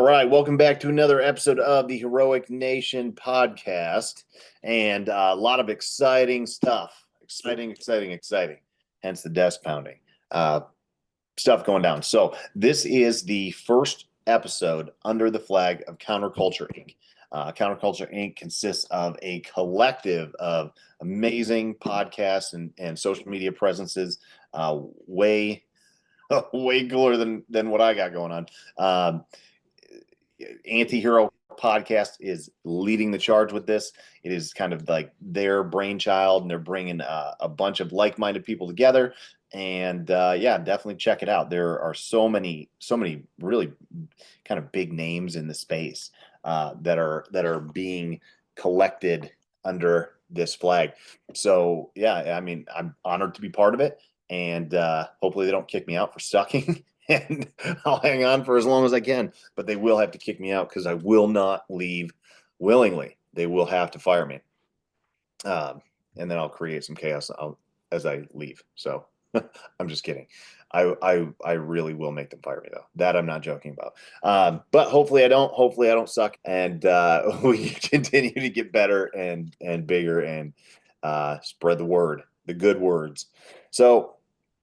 right, welcome back to another episode of the Heroic Nation podcast, and a lot of exciting stuff. Exciting. Hence the desk pounding. Stuff going down. So this is the first episode under the flag of Counterculture Inc. Counterculture Inc. consists of a collective of amazing podcasts and social media presences, way cooler than what I got going on. Anti-Hero podcast is leading the charge with this. It is kind of like their brainchild, and they're bringing a bunch of like-minded people together. And definitely check it out. There are so many really kind of big names in the space that are being collected under this flag. So yeah, I mean, I'm honored to be part of it, and hopefully they don't kick me out for sucking. And I'll hang on for as long as I can, but they will have to kick me out because I will not leave willingly. They will have to fire me, and then I'll create some chaos as I leave. So I'm just kidding. I really will make them fire me, though. That I'm not joking about. But hopefully I don't. Hopefully I don't suck, and we continue to get better and bigger and spread the word, the good words. So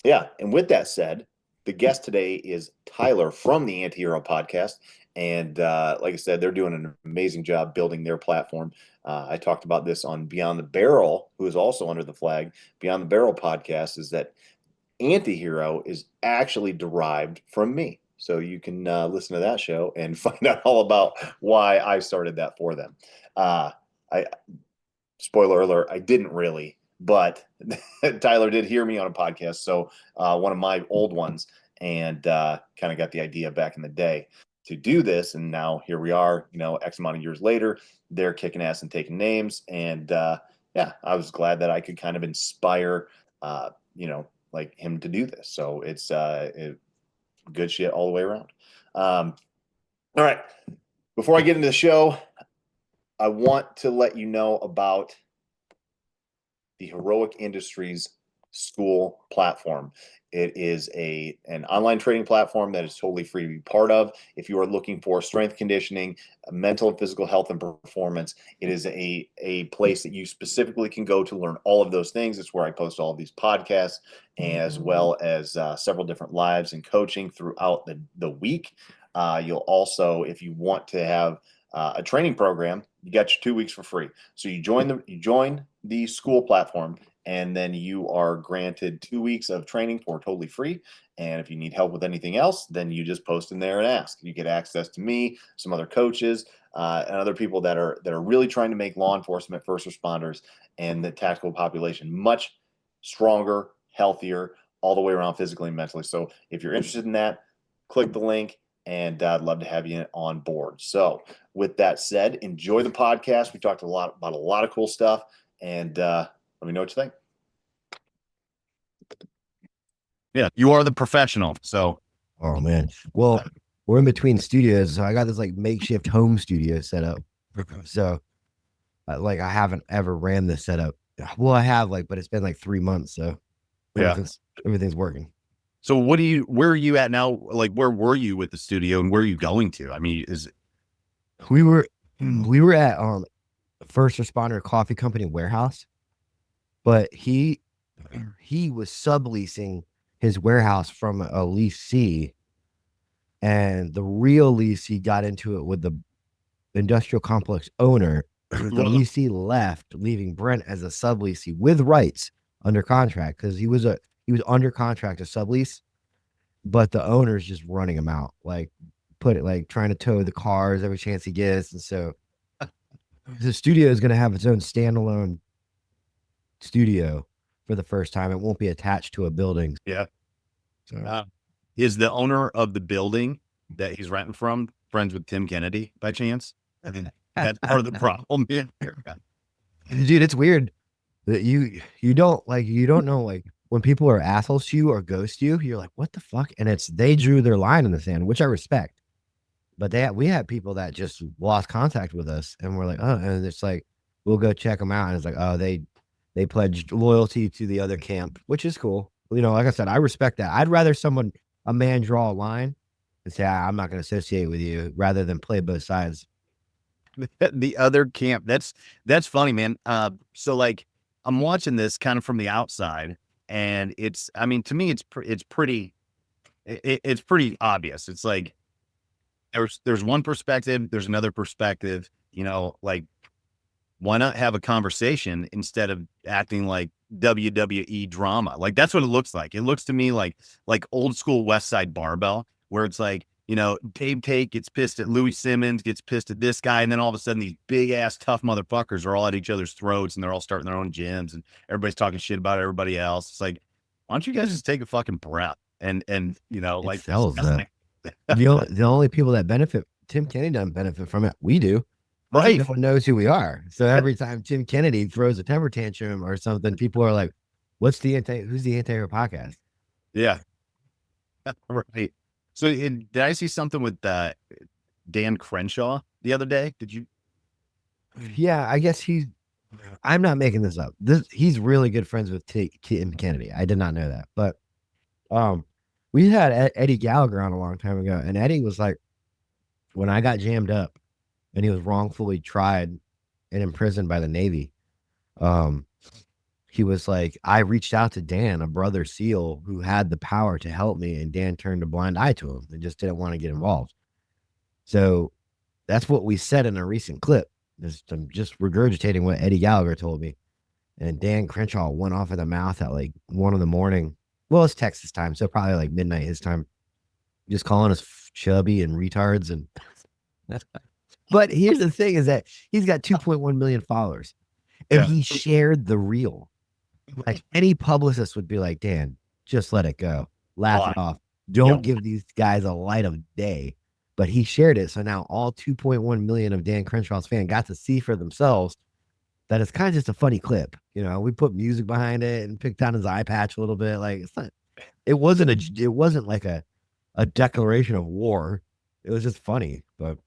yeah, and with that said, the guest today is Tyler from the Anti-Hero podcast. And like I said, they're doing an amazing job building their platform. I talked about this on Beyond the Barrel, who is also under the flag. Beyond the Barrel podcast is that Anti-Hero is actually derived from me. So you can listen to that show and find out all about why I started that for them. I spoiler alert, I didn't really, but Tyler did hear me on a podcast, so one of my old ones, and kind of got the idea back in the day to do this. And now here we are, X amount of years later, they're kicking ass and taking names. And I was glad that I could kind of inspire, like him to do this. So it's good shit all the way around. All right. Before I get into the show, I want to let you know about the Heroic Industries School platform. It is an online training platform that is totally free to be part of. If you are looking for strength conditioning, mental and physical health and performance, it is a place that you specifically can go to learn all of those things. It's where I post all of these podcasts, as well as several different lives and coaching throughout the week. You'll also, if you want to have a training program, you got your 2 weeks for free. So you join the school platform, and then you are granted 2 weeks of training for totally free. And if you need help with anything else, then you just post in there and ask. You get access to me, some other coaches, and other people that are really trying to make law enforcement, first responders, and the tactical population much stronger, healthier, all the way around physically and mentally. So if you're interested in that, click the link, and I'd love to have you on board. So with that said, enjoy the podcast. We talked about a lot of cool stuff, and let me know what you think. Yeah, you are the professional. So, oh man, well, we're in between studios, so I got this like makeshift home studio set up. So, I haven't ever ran this setup. Well, I have but it's been like 3 months, so everything's working. So where are you at now? Like, where were you with the studio, and where are you going to? I mean, we were at First Responder Coffee Company warehouse, but he was subleasing his warehouse from a leasee, and the real leasee got into it with the industrial complex owner. The leasee left, leaving Brent as a subleasee with rights under contract, because he was under contract to sublease, but the owner's just running him out, trying to tow the cars every chance he gets. And so the studio is going to have its own standalone studio for the first time. It won't be attached to a building. Yeah. So, is the owner of the building that he's renting from friends with Tim Kennedy by chance? I mean, that's part of the problem. Dude, it's weird that you don't know, when people are assholes to you or ghost you, you're like, what the fuck? And they drew their line in the sand, which I respect. But we had people that just lost contact with us, and we're like, oh, and it's like, we'll go check them out, and it's like, oh, they pledged loyalty to the other camp, which is cool. Like I said, I respect that. I'd rather a man draw a line and say, I'm not going to associate with you, rather than play both sides. The other camp. That's funny, man. So like I'm watching this kind of from the outside, and it's, I mean, to me, it's pretty, it's pretty obvious. It's like there's one perspective, there's another perspective. Like, why not have a conversation instead of acting like WWE drama? Like, that's what it looks like. It looks to me like old school West Side Barbell, where it's like, Dave Tate gets pissed at Louis Simmons, gets pissed at this guy, and then all of a sudden these big ass tough motherfuckers are all at each other's throats, and they're all starting their own gyms, and everybody's talking shit about everybody else. It's like, why don't you guys just take a fucking breath and It sells though. The only people that benefit, Tim Kennedy doesn't benefit from it. We do. Right. No one knows who we are. So every time Tim Kennedy throws a temper tantrum or something, people are like, who's the anti-hero podcast? Yeah. Right. So did I see something with Dan Crenshaw the other day? Did you? Yeah, I guess I'm not making this up. He's really good friends with Tim Kennedy. I did not know that. But we had Eddie Gallagher on a long time ago, and Eddie was like, when I got jammed up and he was wrongfully tried and imprisoned by the Navy, he was like, I reached out to Dan, a brother SEAL who had the power to help me, and Dan turned a blind eye to him and just didn't want to get involved. So that's what we said in a recent clip. I'm just regurgitating what Eddie Gallagher told me. And Dan Crenshaw went off at the mouth at like 1 a.m. Well, it's Texas time, so probably like midnight his time, just calling us chubby and retards. And but here's the thing: is that he's got 2.1 million followers, and he shared the reel. Like any publicist would be like, Dan, just let it go, laugh it off. Don't give these guys a light of day. But he shared it, so now all 2.1 million of Dan Crenshaw's fans got to see for themselves that it's kind of just a funny clip. We put music behind it and picked on his eye patch a little bit. Like it wasn't like a declaration of war. It was just funny. But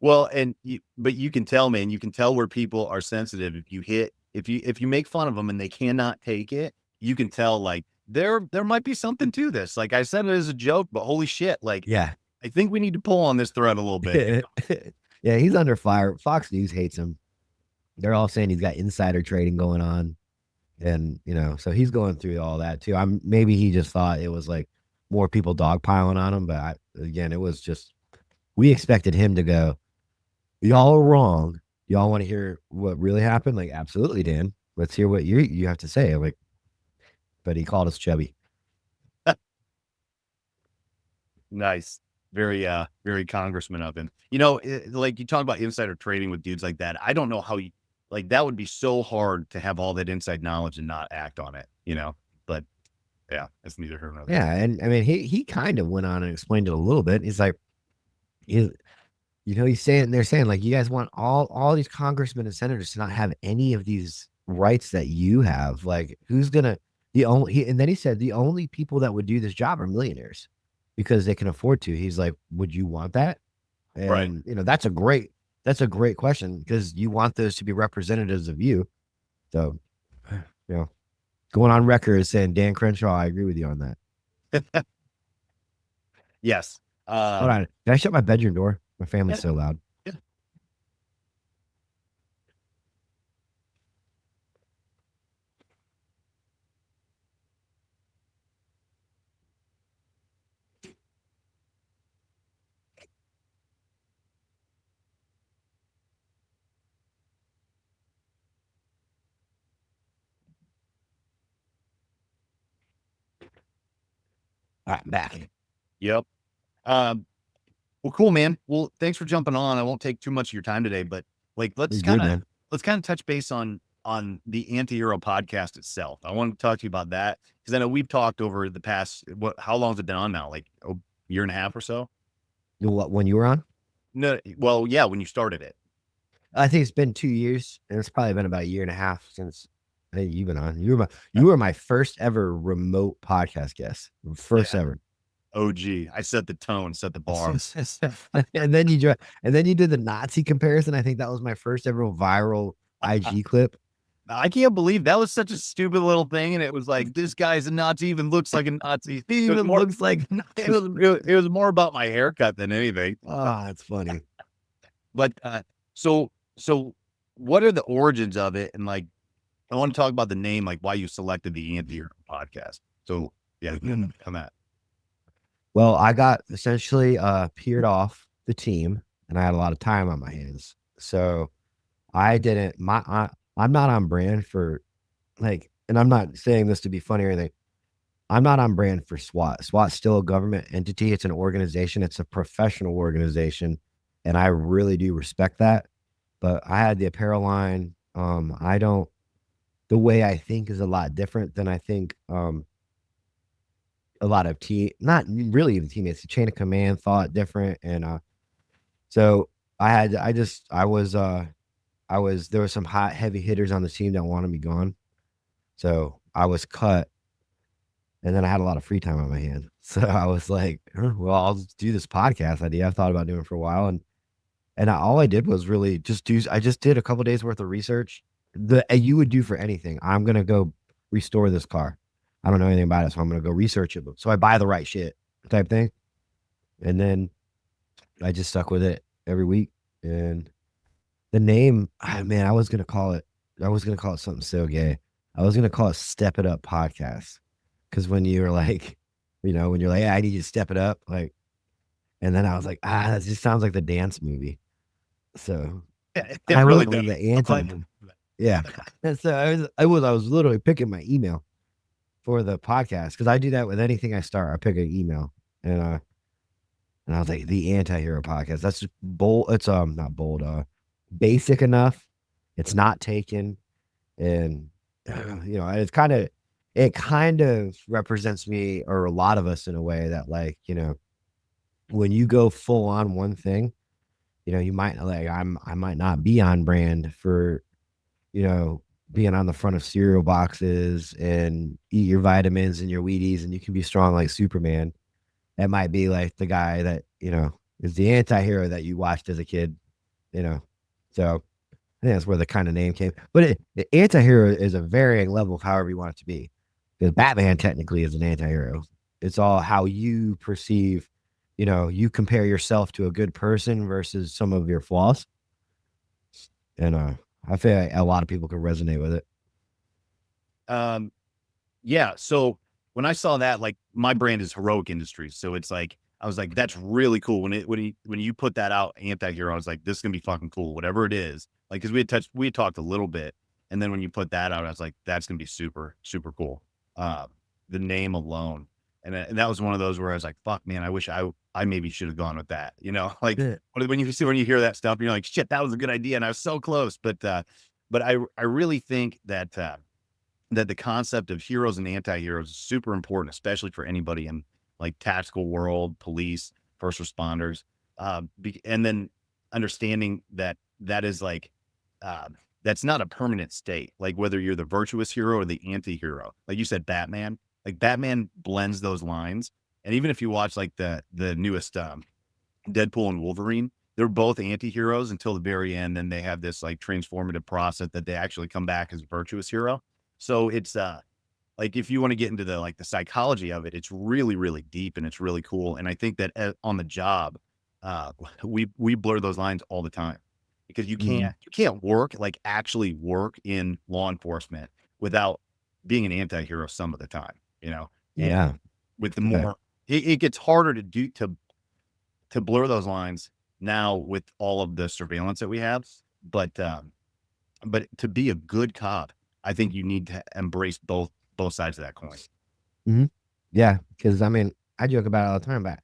but you can tell, man, you can tell where people are sensitive. If you make fun of them and they cannot take it, you can tell like there might be something to this. Like, I said it as a joke, but holy shit. Like, yeah, I think we need to pull on this thread a little bit. Yeah, he's under fire. Fox News hates him. They're all saying he's got insider trading going on. And, so he's going through all that too. Maybe he just thought it was like more people dogpiling on him. But again, it was just, we expected him to go, y'all are wrong. Y'all want to hear what really happened? Like, absolutely, Dan. Let's hear what you have to say. Like, but he called us chubby. Nice. Very, very congressman of him. Like you talk about insider trading with dudes like that. I don't know how like that would be so hard to have all that inside knowledge and not act on it, but yeah, it's neither here nor there. Yeah. And I mean, he kind of went on and explained it a little bit. He's like, they're saying like, you guys want all these congressmen and senators to not have any of these rights that you have. Like, who's gonna and then he said the only people that would do this job are millionaires because they can afford to. He's like, would you want that? And right. That's a great question, because you want those to be representatives of you. So, going on record as saying, Dan Crenshaw, I agree with you on that. Yes. Hold on. Can I shut my bedroom door? My family's so loud. Yeah. All right, I'm back. Yep. Well, cool, man. Well, thanks for jumping on. I won't take too much of your time today, but like, let's kind of touch base on the Anti-Hero podcast itself. I want to talk to you about that because I know we've talked over the past, how long has it been on now? Like a year and a half or so? What, when you were on? No, well, yeah, when you started it. I think it's been 2 years, and it's probably been about a year and a half since you've been on. You were my first ever remote podcast guest. First ever. OG. I set the tone, set the bar. and then you did the Nazi comparison. I think that was my first ever viral IG clip. I can't believe that was such a stupid little thing. And it was like, this guy's a Nazi, even looks like a Nazi. He even looks like, it was more about my haircut than anything. Oh, that's funny. But, so what are the origins of it? And like, I want to talk about the name, like why you selected the Anti-Hero podcast. So yeah, on that. Well, I got essentially peered off the team, and I had a lot of time on my hands. So I didn't. I'm not on brand for like, and I'm not saying this to be funny or anything. I'm not on brand for SWAT. SWAT's still a government entity. It's an organization. It's a professional organization, and I really do respect that. But I had the apparel line. I don't. The way I think is a lot different than I think. A lot of not really even teammates. The chain of command thought different, and so I was there were some hot heavy hitters on the team that wanted me gone, so I was cut, and then I had a lot of free time on my hand. So I was like, well, I'll just do this podcast idea. I've thought about doing it for a while, and all I did was really just do. I just did a couple days worth of research that you would do for anything. I'm gonna go restore this car. I don't know anything about it, so I'm gonna go research it. So I buy the right shit type thing, and then I just stuck with it every week. And the name, man, I was gonna call it. I was gonna call it something so gay. I was gonna call it "Step It Up Podcast," because when you're like, when you're like, I need you to step it up, like, and then I was like, that just sounds like the dance movie. So It I really went with does. the anti. Yeah, and so I was literally picking my email for the podcast because I do that with anything I start. I pick an email, and I was like, the Anti-Hero podcast. That's just bold. It's not bold, basic enough. It's not taken. And it kind of represents me or a lot of us in a way that, like, when you go full on one thing, you might like I might not be on brand for, you know, being on the front of cereal boxes and eat your vitamins and your Wheaties and you can be strong like Superman. That might be like the guy that, is the anti-hero that you watched as a kid, you know. So I think that's where the kind of name came. But the anti-hero is a varying level of however you want it to be. Because Batman technically is an anti-hero. It's all how you perceive, you compare yourself to a good person versus some of your flaws. And I feel like a lot of people can resonate with it. Yeah. So when I saw that, like my brand is Heroic Industries. So it's like, I was like, that's really cool. When you put that out, Anti-Hero, I was like, this is gonna be fucking cool, whatever it is. Like, cause we had talked a little bit. And then when you put that out, I was like, that's gonna be super, super cool. The name alone. And that was one of those where I was like, fuck man, I wish I maybe should have gone with that. Like Yeah. when you hear that stuff, you're like, shit, that was a good idea. And I was so close. But I really think that that the concept of heroes and anti-heroes is super important, especially for anybody in like tactical world, police, first responders. And then understanding that that is like, that's not a permanent state. Like whether you're the virtuous hero or the anti-hero, like you said, Batman, like Batman blends those lines. And even if you watch like the newest, Deadpool and Wolverine, they're both anti-heroes until the very end. Then they have this like transformative process that they actually come back as a virtuous hero. So it's like if you want to get into the psychology of it, it's really, really deep and it's really cool. And I think that on the job, we blur those lines all the time because you can't work like actually work in law enforcement without being an anti-hero some of the time, And Yeah. with the more it gets harder to do to blur those lines now with all of the surveillance that we have. But to be a good cop, I think you need to embrace both sides of that coin. Mm-hmm. Yeah. Because I mean, I joke about it all the time, but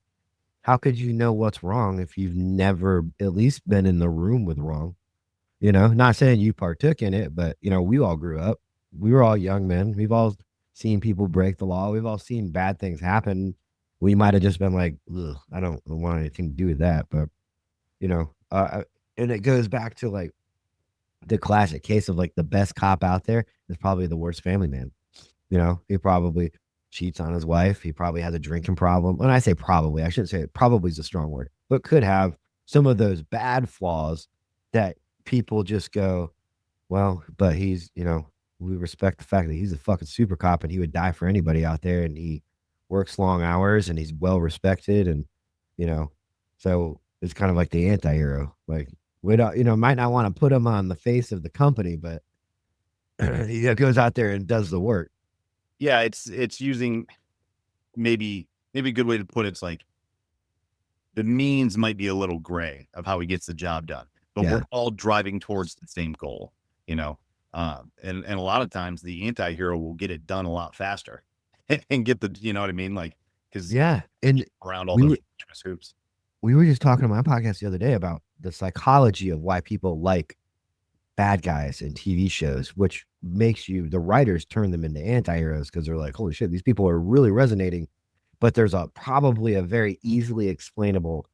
how could you know what's wrong if you've never at least been in the room with wrong? Not saying you partook in it, but we all grew up. We were all young men. We've all seen people break the law. We've all seen bad things happen. We might have just been like, ugh, I don't want anything to do with that. But and it goes back to like the classic case of like the best cop out there is probably the worst family man. He probably cheats on his wife. He probably has a drinking problem. When I say probably, I shouldn't say it. Probably is a strong word, but could have some of those bad flaws that people just go, well, but he's, we respect the fact that he's a fucking super cop and he would die for anybody out there, and he works long hours and he's well respected, and you know, so it's kind of like the anti-hero. Like we don't, might not want to put him on the face of the company, but he goes out there and does the work. Yeah, it's using maybe a good way to put it's like the means might be a little gray of how he gets the job done, but Yeah. we're all driving towards the same goal, you know. And a lot of times the anti-hero will get it done a lot faster and get the, you know what I mean? Like, because Yeah. And around all we those were hoops. we were just talking on my podcast the other day about the psychology of why people like bad guys in TV shows, which makes the writers turn them into anti-heroes because they're like, holy shit, these people are really resonating. But there's probably a very easily explainable,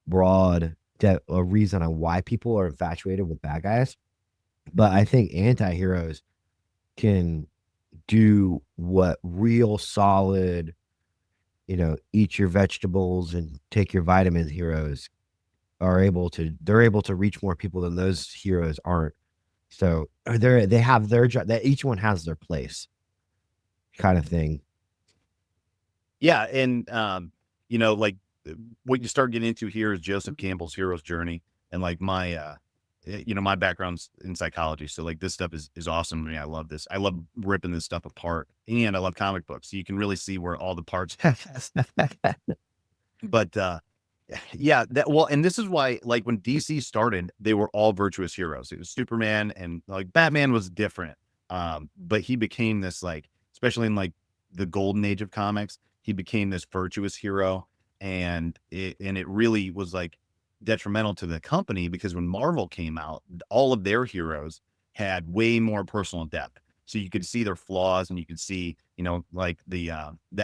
broad a reason on why people are infatuated with bad guys. But I think anti-heroes can do what real solid, eat your vegetables and take your vitamins heroes are able to. They're able to reach more people than those heroes aren't. So they have their job, that each one has their place, kind of thing. Yeah, and like what you start getting into here is Joseph Campbell's hero's journey, and like my background's in psychology, so like this stuff is awesome to me. I love this. I love ripping this stuff apart, and I love comic books. So you can really see where all the parts. But yeah, and this is why, like, when DC started, they were all virtuous heroes. It was Superman, and like Batman was different. But he became this, like, especially in like the golden age of comics, he became this virtuous hero, and it really was like detrimental to the company because when Marvel came out, all of their heroes had way more personal depth. So you could see their flaws, and you could see, like the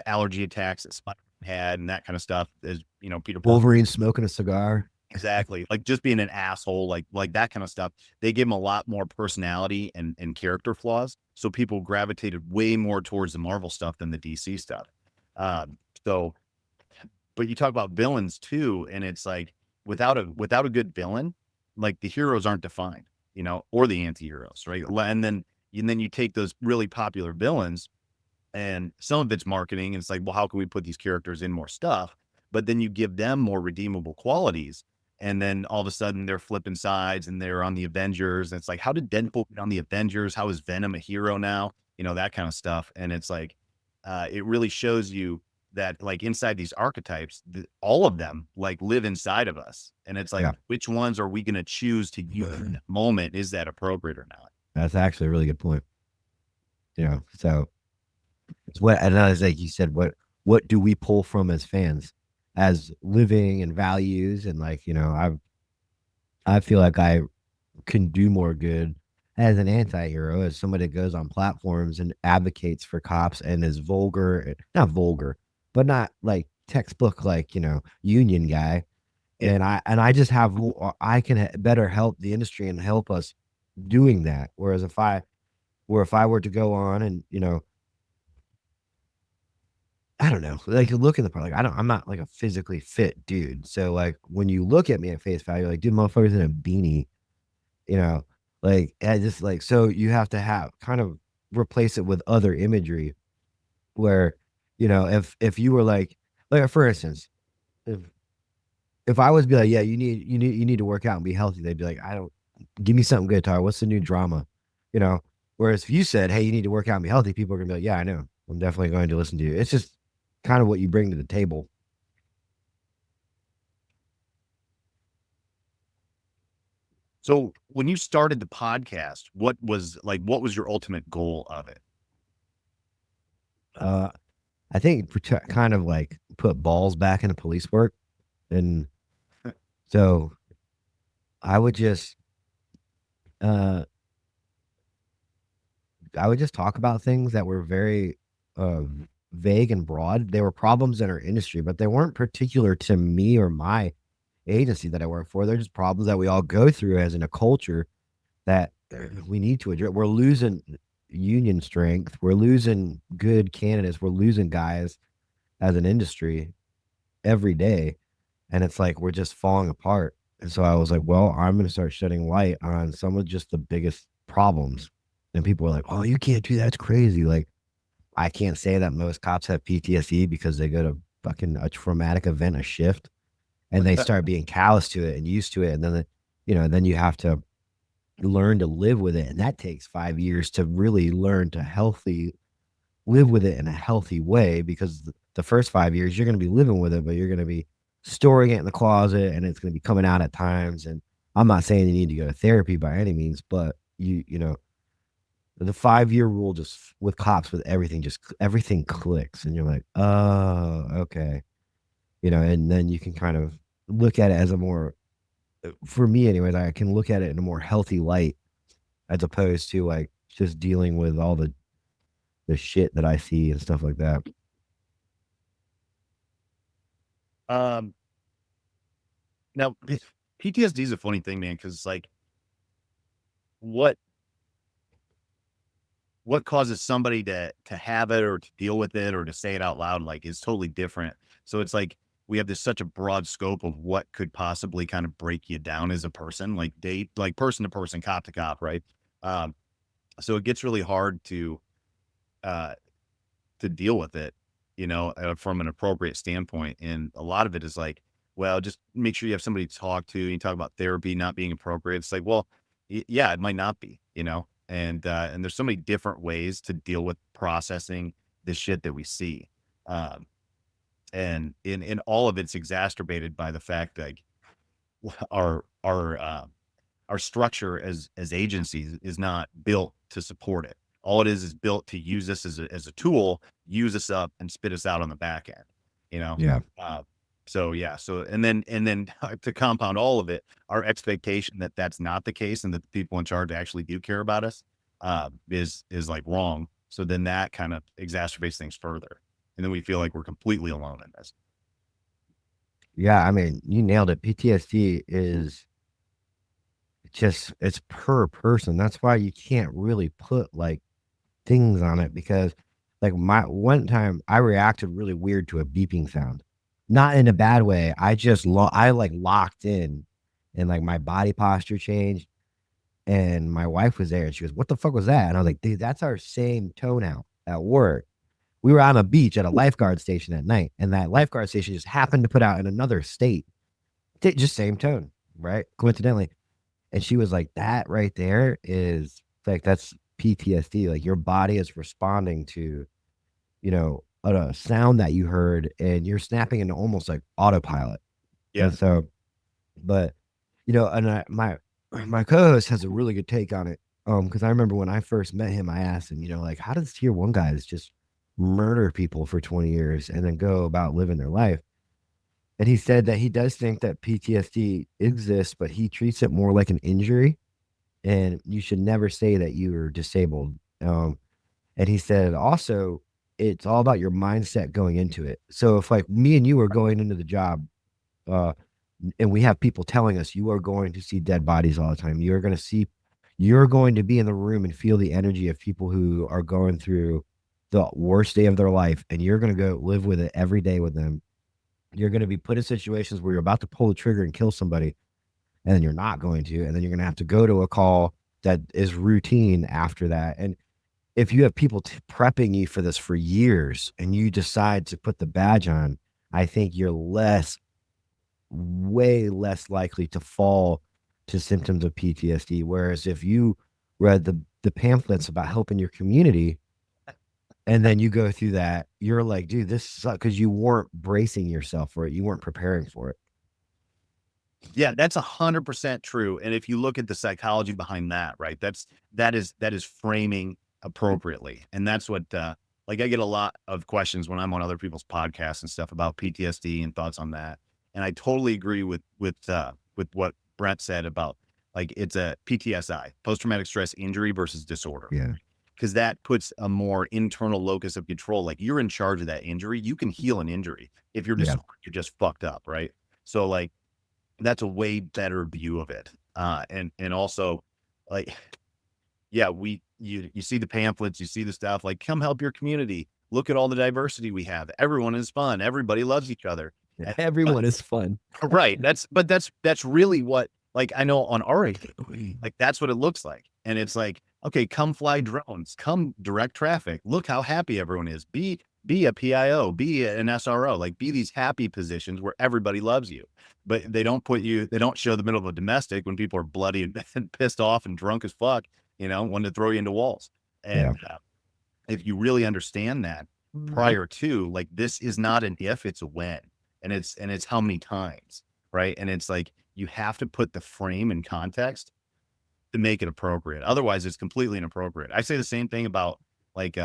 allergy attacks that Spider had and that kind of stuff, as Peter Parker. Wolverine smoking a cigar. Exactly. Like just being an asshole, like that kind of stuff. They give him a lot more personality and character flaws. So people gravitated way more towards the Marvel stuff than the DC stuff. So, but you talk about villains too, and it's like without a good villain, like the heroes aren't defined, or the anti-heroes, right? And then you take those really popular villains, and some of it's marketing. And it's like, well, how can we put these characters in more stuff? But then you give them more redeemable qualities. And then all of a sudden they're flipping sides and they're on the Avengers. And it's like, how did Deadpool get on the Avengers? How is Venom a hero now? That kind of stuff. And it's like, it really shows you that, like, inside these archetypes, all of them like live inside of us. And it's like, Yeah. which ones are we going to choose to use in that moment? Is that appropriate or not? That's actually a really good point. So it's and as like you said, what do we pull from as fans, as living and values, and like, I feel like I can do more good as an anti-hero, as somebody that goes on platforms and advocates for cops and is vulgar, not vulgar, but not like textbook, like, union guy. Yeah. And I just have, I can better help the industry and help us doing that. Whereas if I were to go on and, I don't know, like, look in the part, like, I'm not like a physically fit dude. So like when you look at me at face value, like, dude, motherfuckers in a beanie, you know, like, I just like, so you have to have kind of replace it with other imagery where, if you were like, for instance, if I was be like, yeah, you need to work out and be healthy, they'd be like, I don't, give me something good, Tyler. What's the new drama? You know, whereas if you said, hey, you need to work out and be healthy, people are gonna be like, yeah, I know. I'm definitely going to listen to you. It's just kind of what you bring to the table. So when you started the podcast, what was your ultimate goal of it? Uh, I think kind of like put balls back into police work. And so I would just, uh, talk about things that were very, uh, vague and broad. They were problems in our industry, but they weren't particular to me or my agency that I work for. They're just problems that we all go through as in a culture that we need to address. We're losing union strength. We're losing good candidates. We're losing guys as an industry every day. And it's like we're just falling apart. And so I was like, well, I'm going to start shedding light on some of just the biggest problems. And people are like, oh, you can't do that. It's crazy. Like, I can't say that most cops have PTSD because they go to fucking a traumatic event, a shift, and they start being callous to it and used to it. And then, then you have to learn to live with it. And that takes 5 years to really learn to live with it in a healthy way, because the first 5 years you're going to be living with it, but you're going to be storing it in the closet and it's going to be coming out at times. And I'm not saying you need to go to therapy by any means, but the 5 year rule, just with cops, with everything, just everything clicks and you're like, oh, okay. And then you can kind of look at it as a more, for me anyways, I can look at it in a more healthy light, as opposed to like just dealing with all the shit that I see and stuff like that. Um, Now PTSD is a funny thing, man, because like what causes somebody to have it or to deal with it or to say it out loud like is totally different. So it's like we have this such a broad scope of what could possibly kind of break you down as a person, like like person to person, cop to cop, right? Um, so it gets really hard uh to deal with it, from an appropriate standpoint. And a lot of it is like, well, just make sure you have somebody to talk to. You talk about therapy not being appropriate. It's like, well, yeah, it might not be, and there's so many different ways to deal with processing the shit that we see. Um, and in all of it's exacerbated by the fact that our structure as agencies is not built to support it. All it is built to use us as a tool, use us up and spit us out on the back end, you know? Yeah. So yeah. So, and then to compound all of it, our expectation that that's not the case and that the people in charge actually do care about us, is like wrong. So then that kind of exacerbates things further. And then we feel like we're completely alone in this. Yeah. I mean, you nailed it. PTSD is just, it's per person. That's why you can't really put like things on it, because like my one time I reacted really weird to a beeping sound. Not in a bad way. I like locked in, and like my body posture changed, and my wife was there and she goes, "What the fuck was that?" And I was like, "Dude, that's our same tone out at work." We were on a beach at a lifeguard station at night, and that lifeguard station just happened to put out in another state. Just same tone, right? Coincidentally. And she was like, that right there is like, that's PTSD. Like your body is responding to, a sound that you heard, and you're snapping into almost like autopilot. Yeah. And so, but, and my co-host has a really good take on it. Because I remember when I first met him, I asked him, like, how does tier one guys just murder people for 20 years and then go about living their life? And he said that he does think that PTSD exists, but he treats it more like an injury, and you should never say that you are disabled. And he said also, it's all about your mindset going into it. So if like me and you are going into the job, uh, and we have people telling us you are going to see dead bodies all the time, you're going to be in the room and feel the energy of people who are going through the worst day of their life, and you're going to go live with it every day with them. You're going to be put in situations where you're about to pull the trigger and kill somebody, and then you're not going to, and then you're going to have to go to a call that is routine after that. And if you have people prepping you for this for years and you decide to put the badge on, I think you're way less likely to fall to symptoms of PTSD. Whereas if you read the pamphlets about helping your community, and then you go through that, you're like, dude, this sucks, because you weren't bracing yourself for it. You weren't preparing for it. Yeah, that's 100% true. And if you look at the psychology behind that, right, that is framing appropriately. And that's what, like I get a lot of questions when I'm on other people's podcasts and stuff about PTSD and thoughts on that. And I totally agree with what Brent said about like, it's a PTSI, post-traumatic stress injury versus disorder. Yeah. Because that puts a more internal locus of control. Like you're in charge of that injury. You can heal an injury. If you're Yeah. you're just fucked up, right? So like, that's a way better view of it. And also like, yeah, you see the pamphlets, you see the stuff like, come help your community. Look at all the diversity we have. Everyone is fun. Everybody loves each other. And- Everyone is fun. right. That's really what, like, I know on our end, like, that's what it looks like. And it's like, Okay, come fly drones, come direct traffic. Look how happy everyone is. Be a PIO, be an SRO, like be these happy positions where everybody loves you. But they don't show the middle of a domestic when people are bloody and pissed off and drunk as fuck, wanting to throw you into walls. Yeah. And if you really understand that prior to, like, this is not an if, it's a when. And it's how many times, right? And it's like you have to put the frame in context to make it appropriate. Otherwise, it's completely inappropriate. I say the same thing about like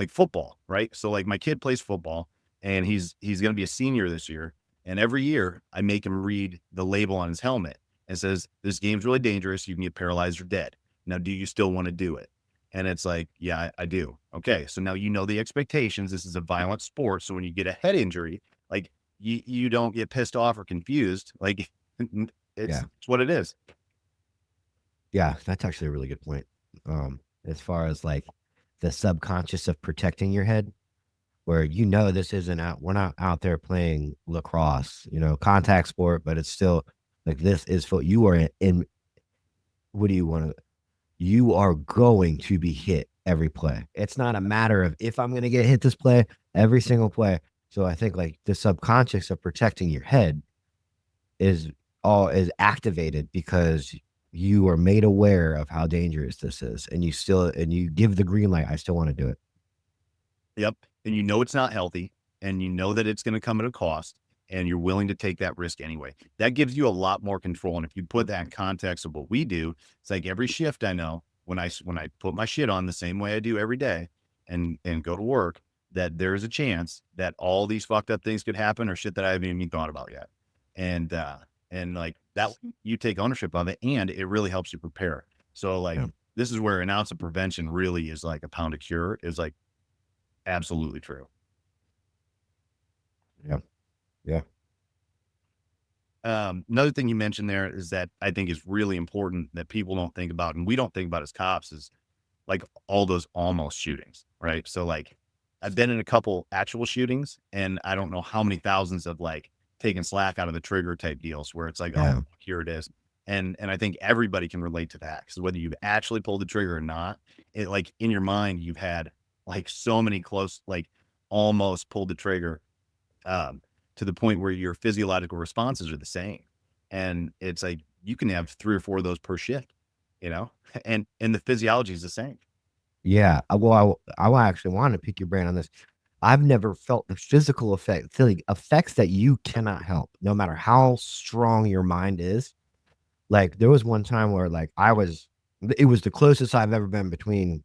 football, right? So like my kid plays football and he's going to be a senior this year, and every year I make him read the label on his helmet and says this game's really dangerous, you can get paralyzed or dead. Now, do you still want to do it? And it's like, yeah, I do. Okay, so now you know the expectations. This is a violent sport, so when you get a head injury, like you don't get pissed off or confused. Like Yeah. it's what it is. Yeah, that's actually a really good point. As far as like the subconscious of protecting your head, where this isn't out, we're not out there playing lacrosse, contact sport, but it's still like this is for you are in what do you want to you are going to be hit every play. It's not a matter of if I'm gonna get hit this play, every single play. So I think like the subconscious of protecting your head is is activated because you are made aware of how dangerous this is, and you give the green light. I still want to do it. Yep. And you know it's not healthy, and you know that it's going to come at a cost, and you're willing to take that risk anyway. That gives you a lot more control. And if you put that in context of what we do, it's like every shift I know when I put my shit on the same way I do every day and go to work, that there's a chance that all these fucked up things could happen or shit that I haven't even thought about yet. And like that, you take ownership of it, and it really helps you prepare. So like, Yeah. this is where an ounce of prevention really is like a pound of cure, is like absolutely true. Yeah. Yeah. Another thing you mentioned there is that I think is really important that people don't think about, and we don't think about as cops, is like all those almost shootings, right? So like I've been in a couple actual shootings, and I don't know how many thousands of like taking slack out of the trigger type deals where it's like, Yeah. oh, here it is. And I think everybody can relate to that, because whether you've actually pulled the trigger or not, it, like, in your mind, you've had like so many close, like almost pulled the trigger, um, to the point where your physiological responses are the same. And it's like you can have 3 or 4 of those per shift, and the physiology is the same. Yeah. Well, I actually want to pick your brain on this. I've never felt the physical feeling effects that you cannot help, no matter how strong your mind is. Like there was one time where like it was the closest I've ever been between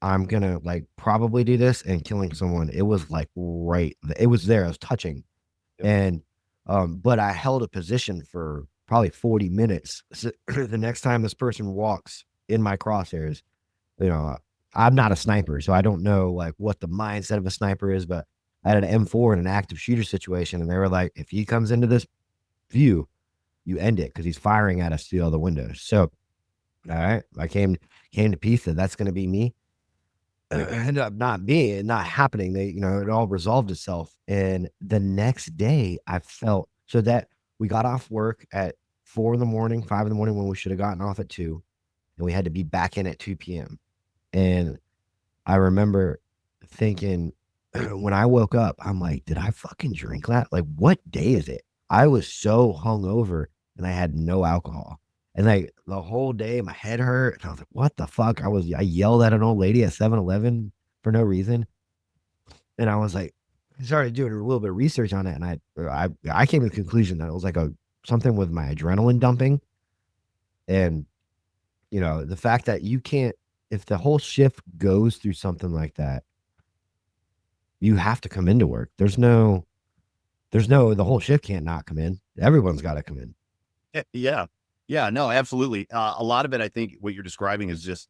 I'm gonna like probably do this and killing someone. It was like it was there. I was touching, Yep. and but I held a position for probably 40 minutes. So, the next time this person walks in my crosshairs, you know, I'm not a sniper, so I don't know like what the mindset of a sniper is, but I had an M4 in an active shooter situation, and they were like, if he comes into this view, you end it because he's firing at us through all the windows. So, all right, I came to peace that that's going to be me. Ended up not happening. It all resolved itself. And the next day, I felt so that we got off work at 4 in the morning, 5 in the morning when we should have gotten off at 2, and we had to be back in at 2 p.m. And I remember thinking when I woke up, I'm like, did I fucking drink that? Like, what day is it? I was so hungover and I had no alcohol. And like the whole day, my head hurt. And I was like, what the fuck? I yelled at an old lady at 7-Eleven for no reason. And I was like, I started doing a little bit of research on it. And I came to the conclusion that it was like something with my adrenaline dumping. And, the fact that you can't, if the whole shift goes through something like that, you have to come into work. The whole shift can't not come in. Everyone's got to come in. Yeah. Yeah, no, absolutely. A lot of it, I think what you're describing is just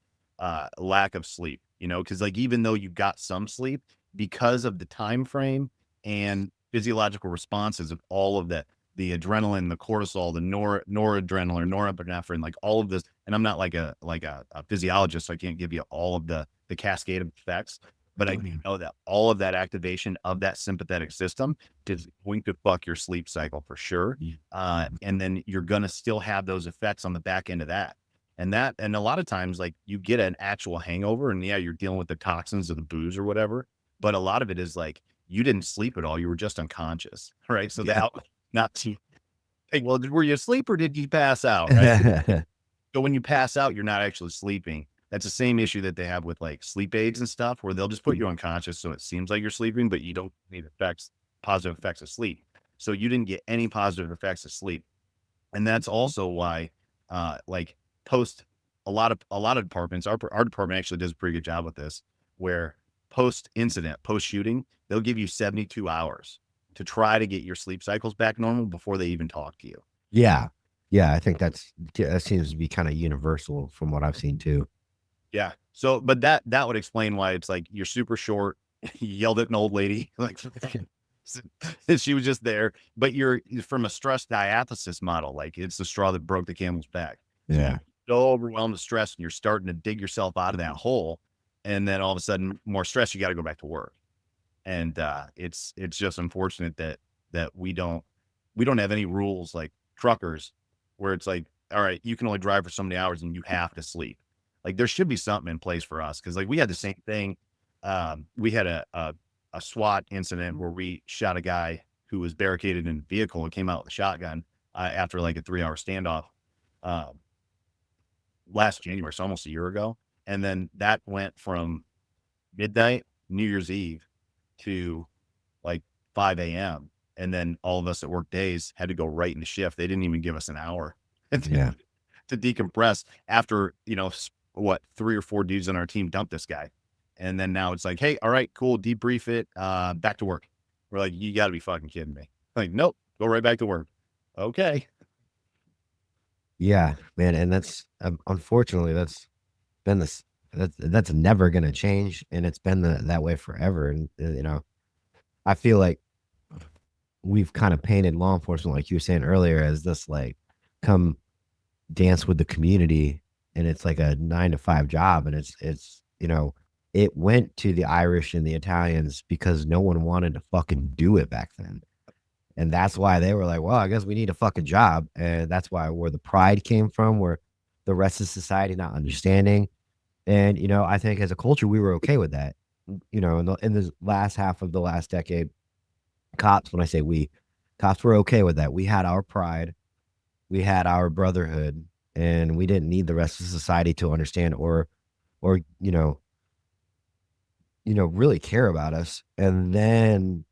lack of sleep, because like even though you got some sleep, because of the time frame and physiological responses of all of the adrenaline, the cortisol, the noradrenaline, norepinephrine, like all of this. And I'm not like a physiologist, so I can't give you all of the cascade of effects, but I know that all of that activation of that sympathetic system is going to fuck your sleep cycle for sure. And then you're going to still have those effects on the back end of that. And a lot of times, like, you get an actual hangover, and yeah, you're dealing with the toxins of the booze or whatever. But a lot of it is like you didn't sleep at all; you were just unconscious, right? So Yeah. not to, like, well, were you asleep or did you pass out, right? So when you pass out, you're not actually sleeping. That's the same issue that they have with like sleep aids and stuff, where they'll just put you unconscious so it seems like you're sleeping, but you don't need positive effects of sleep. So you didn't get any positive effects of sleep. And that's also why, like, post a lot of departments, our department actually does a pretty good job with this, where post incident, post shooting, they'll give you 72 hours to try to get your sleep cycles back normal before they even talk to you. Yeah. Yeah, I think that seems to be kinda universal from what I've seen too. Yeah. So, but that would explain why it's like you're super short. You yelled at an old lady, like she was just there, but you're from a stress diathesis model. Like, it's the straw that broke the camel's back. So you're Yeah. so overwhelmed with stress, and you're starting to dig yourself out of that hole, and then all of a sudden, more stress. You got to go back to work, and it's just unfortunate that we don't have any rules like truckers, where it's like, all right, you can only drive for so many hours, and you have to sleep. Like, there should be something in place for us, because like we had the same thing. We had a SWAT incident where we shot a guy who was barricaded in a vehicle and came out with a shotgun after like a 3-hour standoff um, last January, so almost a year ago. And then that went from midnight, New Year's Eve, to like 5 a.m. And then all of us that work days had to go right into shift. They didn't even give us an hour Yeah. to decompress after, what, 3 or 4 dudes on our team dumped this guy. And then now it's like, hey, all right, cool, debrief it, back to work. We're like, you got to be fucking kidding me. Like, nope, go right back to work. Okay. Yeah, man, and that's, unfortunately, that's been this that's never gonna change, and it's been that way forever, and, I feel like we've kinda painted law enforcement, like you were saying earlier, as this, like, come dance with the community, and it's like a 9 to 5 job, and it went to the Irish and the Italians because no one wanted to fucking do it back then. And that's why they were like, well, I guess we need a fucking job. And that's why where the pride came from, where the rest of society not understanding. And, I think as a culture, we were okay with that. In the last half of the last decade, cops, when I say we, cops were okay with that. We had our pride, we had our brotherhood, and we didn't need the rest of society to understand or, really care about us. And then,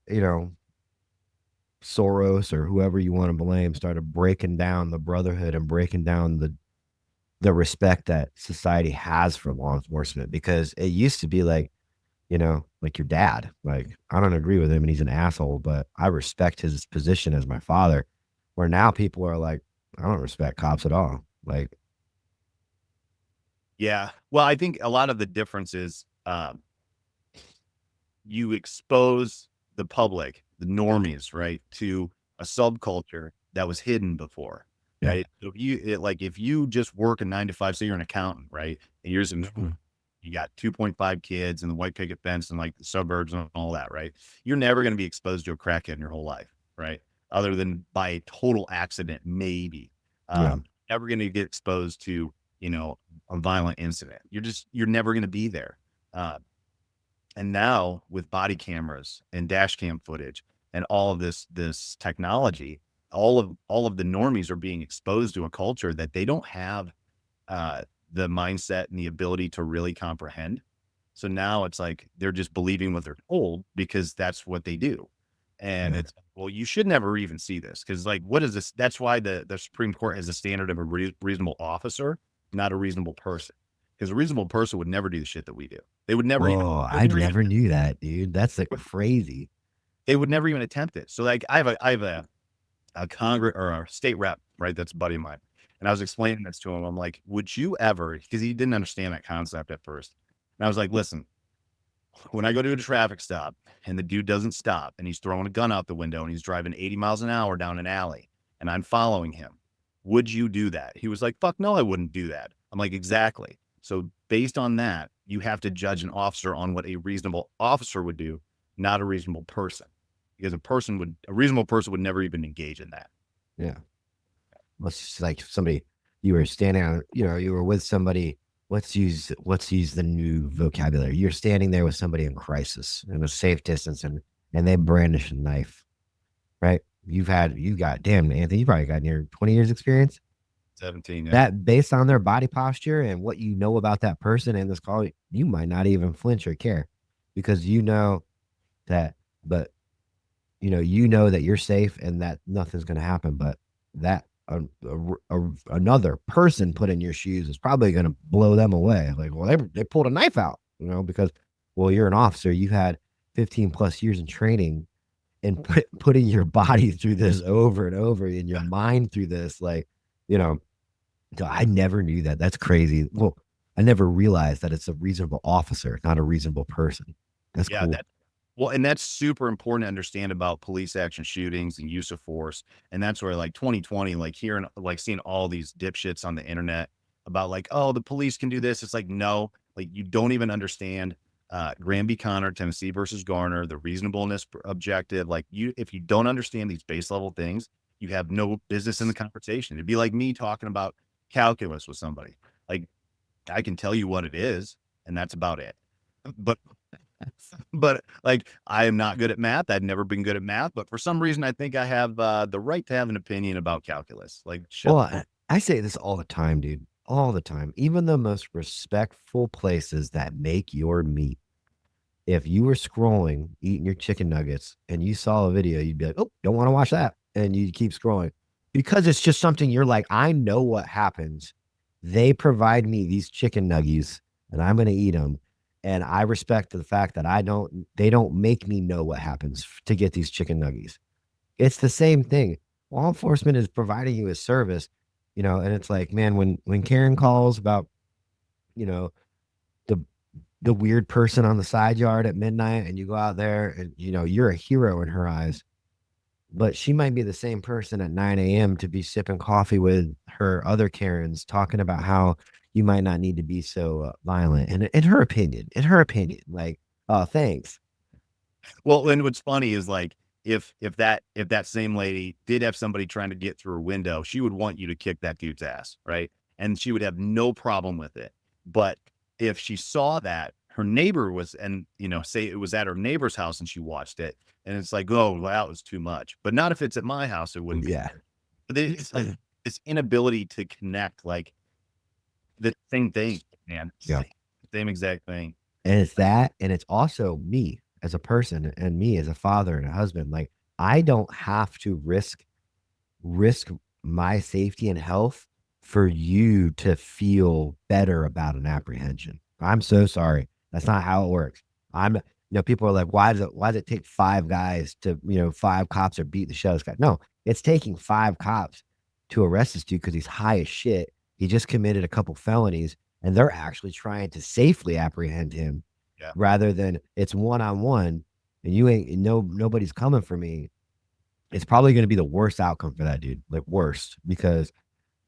you know, Soros or whoever you want to blame started breaking down the brotherhood and breaking down the respect that society has for law enforcement, because it used to be like, like your dad. Like, I don't agree with him and he's an asshole, but I respect his position as my father. Where now people are like, I don't respect cops at all. Like, Yeah. Well, I think a lot of the difference is, you expose the public, the normies, right, to a subculture that was hidden before, yeah, right? So if you just work a 9 to 5, say you're an accountant, right, and you got 2.5 kids and the white picket fence and like the suburbs and all that, right? You're never going to be exposed to a crackhead in your whole life, right? Other than by a total accident, maybe. yeah, Never going to get exposed to, a violent incident. You're never going to be there. Uh, and now with body cameras and dash cam footage and all of this technology, all of the normies are being exposed to a culture that they don't have uh, the mindset and the ability to really comprehend. So now it's like they're just believing what they're told because that's what they do. And yeah, it's, well, you should never even see this because, like, what is this? That's why the Supreme Court has a standard of a reasonable officer, not a reasonable person. Because a reasonable person would never do the shit that we do. They would never even, whoa, they would I never even, never knew that, dude. That's like crazy. they would never even attempt it. So, like, I have a Congress or a state rep, right? That's a buddy of mine. And I was explaining this to him. I'm like, would you ever, because he didn't understand that concept at first. And I was like, listen, when I go to a traffic stop and the dude doesn't stop and he's throwing a gun out the window and he's driving 80 miles an hour down an alley and I'm following him, would you do that? He was like, fuck no, I wouldn't do that. I'm like, exactly. So based on that, you have to judge an officer on what a reasonable officer would do, not a reasonable person. Because a reasonable person would never even engage in that. Yeah. Let's just like somebody, you were standing on, you were with somebody. Let's use the new vocabulary. You're standing there with somebody in crisis in a safe distance, and they brandish a knife, right? You got damn Anthony, you probably got near 20 years experience. 17, yeah. That based on their body posture and what you know about that person in this call, you might not even flinch or care because you know that, but you know that you're safe and that nothing's going to happen. But that another person put in your shoes is probably going to blow them away. Like, well, they pulled a knife out, because, well, you're an officer. You had 15 plus years in training and putting your body through this over and over and your mind through this. Like, you know, I never knew that. That's crazy. Well, I never realized that it's a reasonable officer, not a reasonable person. That's Yeah, cool. well, and that's super important to understand about police action shootings and use of force. And that's where like 2020, like hearing, like seeing all these dipshits on the internet about like, oh, the police can do this. It's like, no, like you don't even understand Granby Connor, Tennessee versus Garner, the reasonableness objective. Like if you don't understand these base level things, you have no business in the conversation. It'd be like me talking about calculus with somebody. Like I can tell you what it is, and that's about it. But like I am not good at math. I've never been good at math, but for some reason I think I have the right to have an opinion about calculus. Like shut Well, the I say this all the time, dude. All the time. Even the most respectful places that make your meat. If you were scrolling, eating your chicken nuggets, and you saw a video, you'd be like, "Oh, don't want to watch that," and you keep scrolling because it's just something you're like, "I know what happens. They provide me these chicken nuggies, and I'm going to eat them." And I respect the fact that I don't. They don't make me know what happens to get these chicken nuggies. It's the same thing. Law enforcement is providing you a service, and it's like, man, when Karen calls about, you know, the the weird person on the side yard at midnight and you go out there and you're a hero in her eyes, but she might be the same person at 9 a.m. to be sipping coffee with her other Karens talking about how you might not need to be so violent. And in her opinion, like, oh, thanks. Well, and what's funny is like if that same lady did have somebody trying to get through her window, she would want you to kick that dude's ass, right? And she would have no problem with it. But if she saw that her neighbor was, and say it was at her neighbor's house and she watched it, and it's like, oh, well, that was too much. But not if it's at my house, it wouldn't be. Yeah. But it's like this inability to connect, like the same thing, man. Yeah. Same exact thing. And it's that, and it's also me as a person and me as a father and a husband. Like, I don't have to risk my safety and health for you to feel better about an apprehension. I'm so sorry. That's not how it works. People are like, why does it take five guys to, five cops are beating the shit out of this guy? No, it's taking five cops to arrest this dude because he's high as shit. He just committed a couple felonies and they're actually trying to safely apprehend him Yeah. rather than it's one on one and nobody's coming for me. It's probably going to be the worst outcome for that dude, like worst, because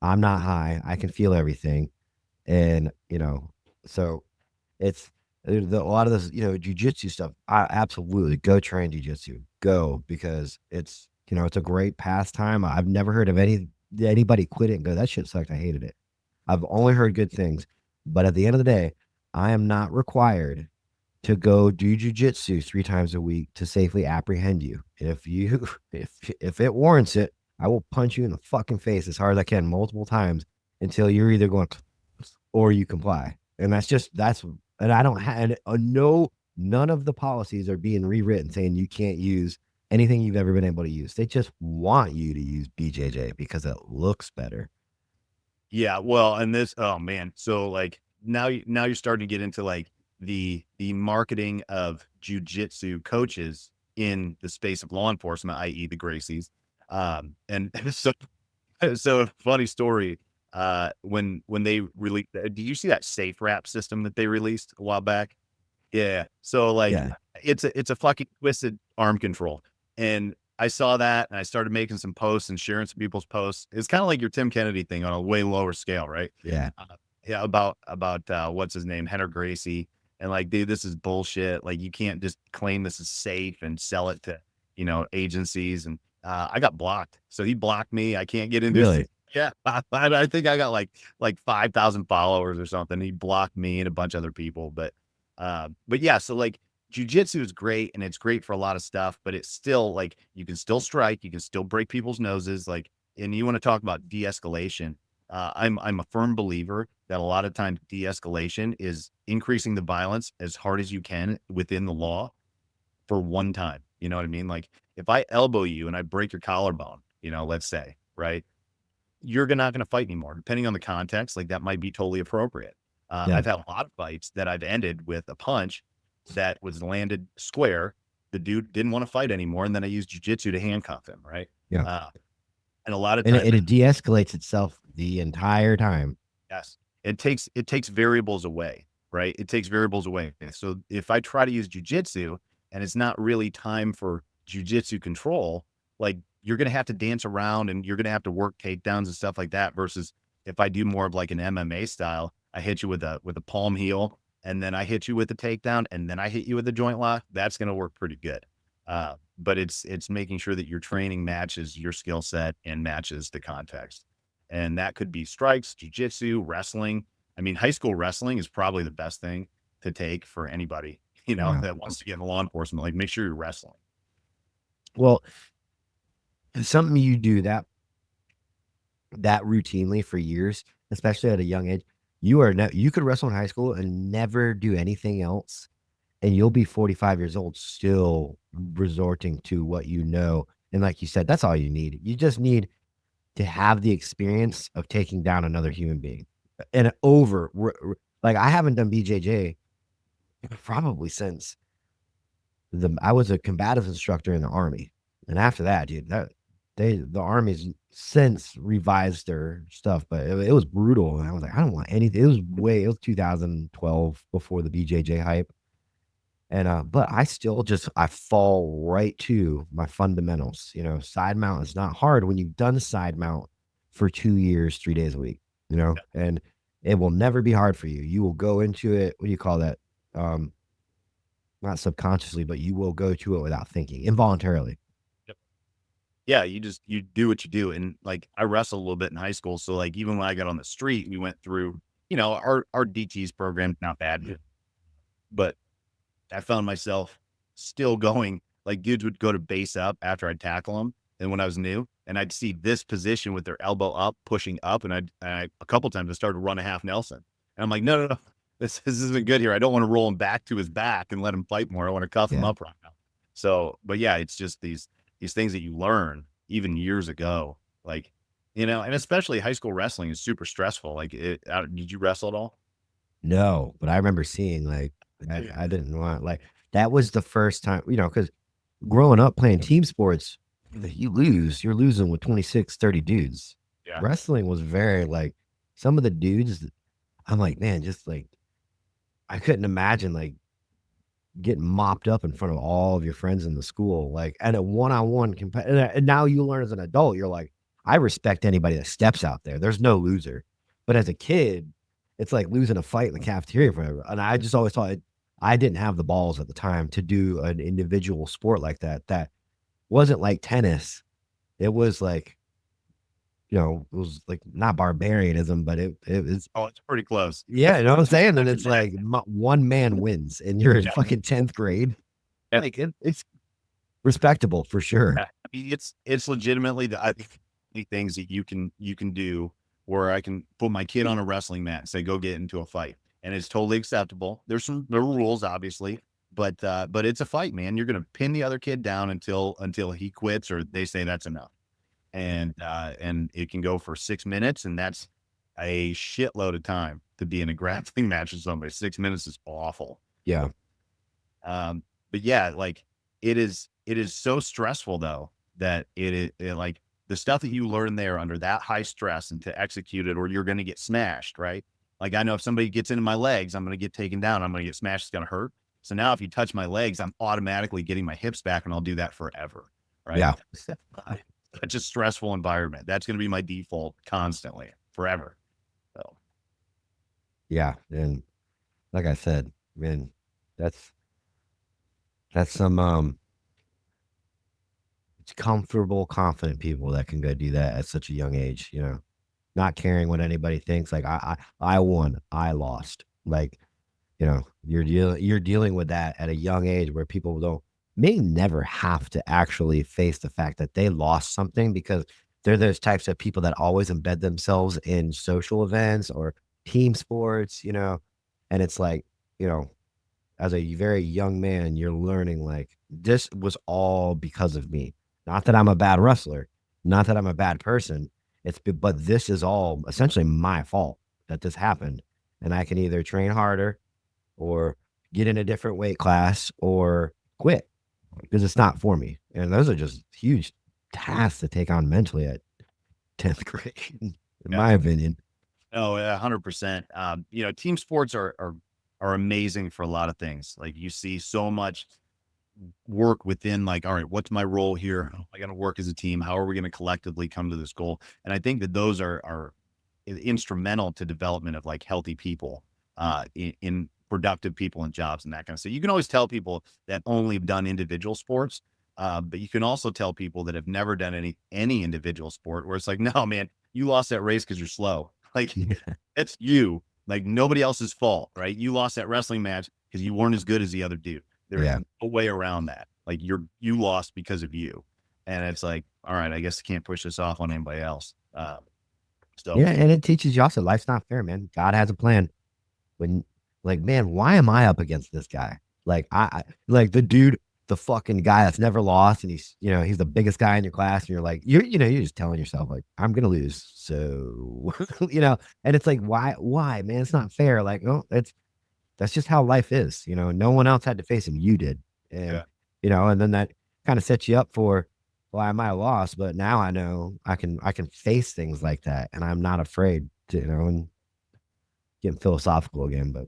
I'm not high. I can feel everything. And, so it's a lot of this, jujitsu stuff. I absolutely go train jujitsu, go because it's a great pastime. I've never heard of anybody quit it and go, that shit sucked. I hated it. I've only heard good things. But at the end of the day, I am not required to go do jujitsu 3 times a week to safely apprehend you. If it warrants it, I will punch you in the fucking face as hard as I can multiple times until you're either going or you comply. And and I don't have no, none of the policies are being rewritten saying you can't use anything you've ever been able to use. They just want you to use BJJ because it looks better. Yeah, well, and this, oh man, so like now you're starting to get into like the marketing of jujitsu coaches in the space of law enforcement, i.e., the Gracies. And so funny story. When they released, did you see that safe wrap system that they released a while back? Yeah. So like Yeah. it's a fucking twisted arm control. And I saw that and I started making some posts and sharing some people's posts. It's kind of like your Tim Kennedy thing on a way lower scale, right? Yeah. Yeah, about what's his name, Henry Gracie. And like, dude, this is bullshit. Like you can't just claim this is safe and sell it to, agencies. And I got blocked. So he blocked me. I can't get into Really? Yeah, I think I got like 5,000 followers or something. He blocked me and a bunch of other people, but yeah, so like jujitsu is great and it's great for a lot of stuff, but it's still like you can still strike, you can still break people's noses, like, and you want to talk about de-escalation. I'm a firm believer that a lot of times de-escalation is increasing the violence as hard as you can within the law for one time. You know what I mean? Like if I elbow you and I break your collarbone, let's say, right? You're not going to fight anymore. Depending on the context, like that might be totally appropriate. Yeah. I've had a lot of fights that I've ended with a punch that was landed square. The dude didn't want to fight anymore, and then I used jujitsu to handcuff him. Right, Yeah. uh, and a lot of And times, it de-escalates itself the entire time. yes, it takes variables away. Right, it takes variables away. So if I try to use jujitsu and it's not really time for jujitsu control, like you're gonna have to dance around and you're gonna have to work takedowns and stuff like that. Versus if I do more of like an MMA style, I hit you with a palm heel, and then I hit you with a takedown, and then I hit you with a joint lock. That's gonna work pretty good. But it's making sure that your training matches your skill set and matches the context, and that could be strikes, jujitsu, wrestling. I mean, high school wrestling is probably the best thing to take for anybody, Yeah. that wants to get into law enforcement. Like, make sure you're wrestling. Well, it's something you do that routinely for years, especially at a young age. You could wrestle in high school and never do anything else, and you'll be 45 years old still resorting to what you know. And like you said, that's all you need. You just need to have the experience of taking down another human being. And like I haven't done BJJ probably since I was a combative instructor in the army. And after that, dude, the army's since revised their stuff, but it was brutal. And I was like, I don't want anything. It was 2012 before the BJJ hype. And but I fall right to my fundamentals. Side mount is not hard when you've done side mount for 2 years, 3 days a week, and it will never be hard for you. You will go into it, what do you call that? Um, Not subconsciously, but you will go to it without thinking, involuntarily. Yep. Yeah, you do what you do. And like I wrestled a little bit in high school. So like even when I got on the street, we went through, our DT's program, not bad, but I found myself still going, like dudes would go to base up after I'd tackle them. And when I was new, and I'd see this position with their elbow up, pushing up. And a couple times I started to run a half Nelson. And I'm like, no, no, no, this isn't good here. I don't want to roll him back to his back and let him fight more. I want to cuff him Yeah. up right now. So, but yeah, it's just these things that you learn even years ago. Like, and especially high school wrestling is super stressful. Like, did you wrestle at all? No, but I remember seeing like I didn't want like that was the first time, because growing up playing team sports, you're losing with 26, 30 dudes. Yeah. Wrestling was very like some of the dudes, I'm like, man, just like I couldn't imagine like getting mopped up in front of all of your friends in the school, like at a one-on-one and now you learn as an adult, you're like, I respect anybody that steps out there. There's no loser. But as a kid, it's like losing a fight in the cafeteria forever. And I just always thought I didn't have the balls at the time to do an individual sport like that. That wasn't like tennis. It was like, it was like not barbarianism, but it was, Oh, it's pretty close. yeah, you know what I'm saying? And it's like one man wins and you're in Yeah. fucking 10th grade. Yeah. Like it's respectable for sure. Yeah. I mean, it's legitimately I think the things that you can do where I can put my kid on a wrestling mat and say, go get into a fight. And it's totally acceptable. There are rules, obviously, but it's a fight, man. You're gonna pin the other kid down until he quits or they say that's enough. And it can go for 6 minutes, and that's a shitload of time to be in a grappling match with somebody. 6 minutes is awful. Yeah. But yeah, like it is so stressful though that like the stuff that you learn there under that high stress and to execute it, or you're going to get smashed, right? Like I know if somebody gets into my legs, I'm going to get taken down. I'm going to get smashed. It's going to hurt. So now if you touch my legs, I'm automatically getting my hips back, and I'll do that forever. Right. Yeah. Such a stressful environment. That's going to be my default constantly forever. So Yeah. And like I said, man, that's some it's comfortable, confident people that can go do that at such a young age. not caring what anybody thinks. Like I won, I lost. Like, you're dealing with that at a young age where people don't may never have to actually face the fact that they lost something, because they're those types of people that always embed themselves in social events or team sports, and it's like, you know, as a very young man, you're learning like this was all because of me. Not that I'm a bad wrestler, not that I'm a bad person. But this is all essentially my fault that this happened. And I can either train harder or get in a different weight class or quit because it's not for me. And those are just huge tasks to take on mentally at 10th grade, in Yeah. my opinion. Oh, yeah, 100%. Team sports are amazing for a lot of things. Like you see so much work within like, all right, what's my role here? How am I going to work as a team? How are we going to collectively come to this goal? And I think that those are instrumental to development of like healthy people, in productive people and jobs and that kind of stuff. You can always tell people that only have done individual sports, but you can also tell people that have never done any individual sport where it's like, no, man, you lost that race because you're slow. Like it's you. Like nobody else's fault, right? You lost that wrestling match because you weren't as good as the other dude. There is Yeah. no way around that. Like you lost because of you, and it's like, all right, I guess I can't push this off on anybody else. So Yeah. And it teaches you also life's not fair, man. God has a plan. When, like, man, why am I up against this guy? Like, like the dude, the fucking guy that's never lost, and he's the biggest guy in your class, and you're like, you're just telling yourself like, I'm gonna lose, so and it's like, why, man, it's not fair. Like, oh, that's just how life is. No one else had to face him, you did, and yeah. and then that kind of sets you up for, well, I might have lost, but now I know I can face things like that, and I'm not afraid to, and getting philosophical again, but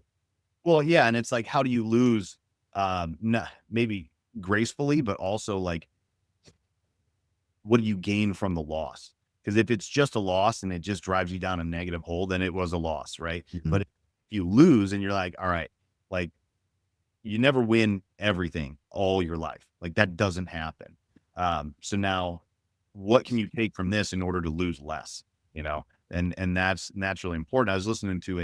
Well, yeah, and it's like, how do you lose? Maybe gracefully, but also like, what do you gain from the loss? Because if it's just a loss and it just drives you down a negative hole, then it was a loss, right? mhm. But if you lose and you're like, all right, like you never win everything all your life. Like that doesn't happen. So now what can you take from this in order to lose less? You know, and that's naturally important. I was listening to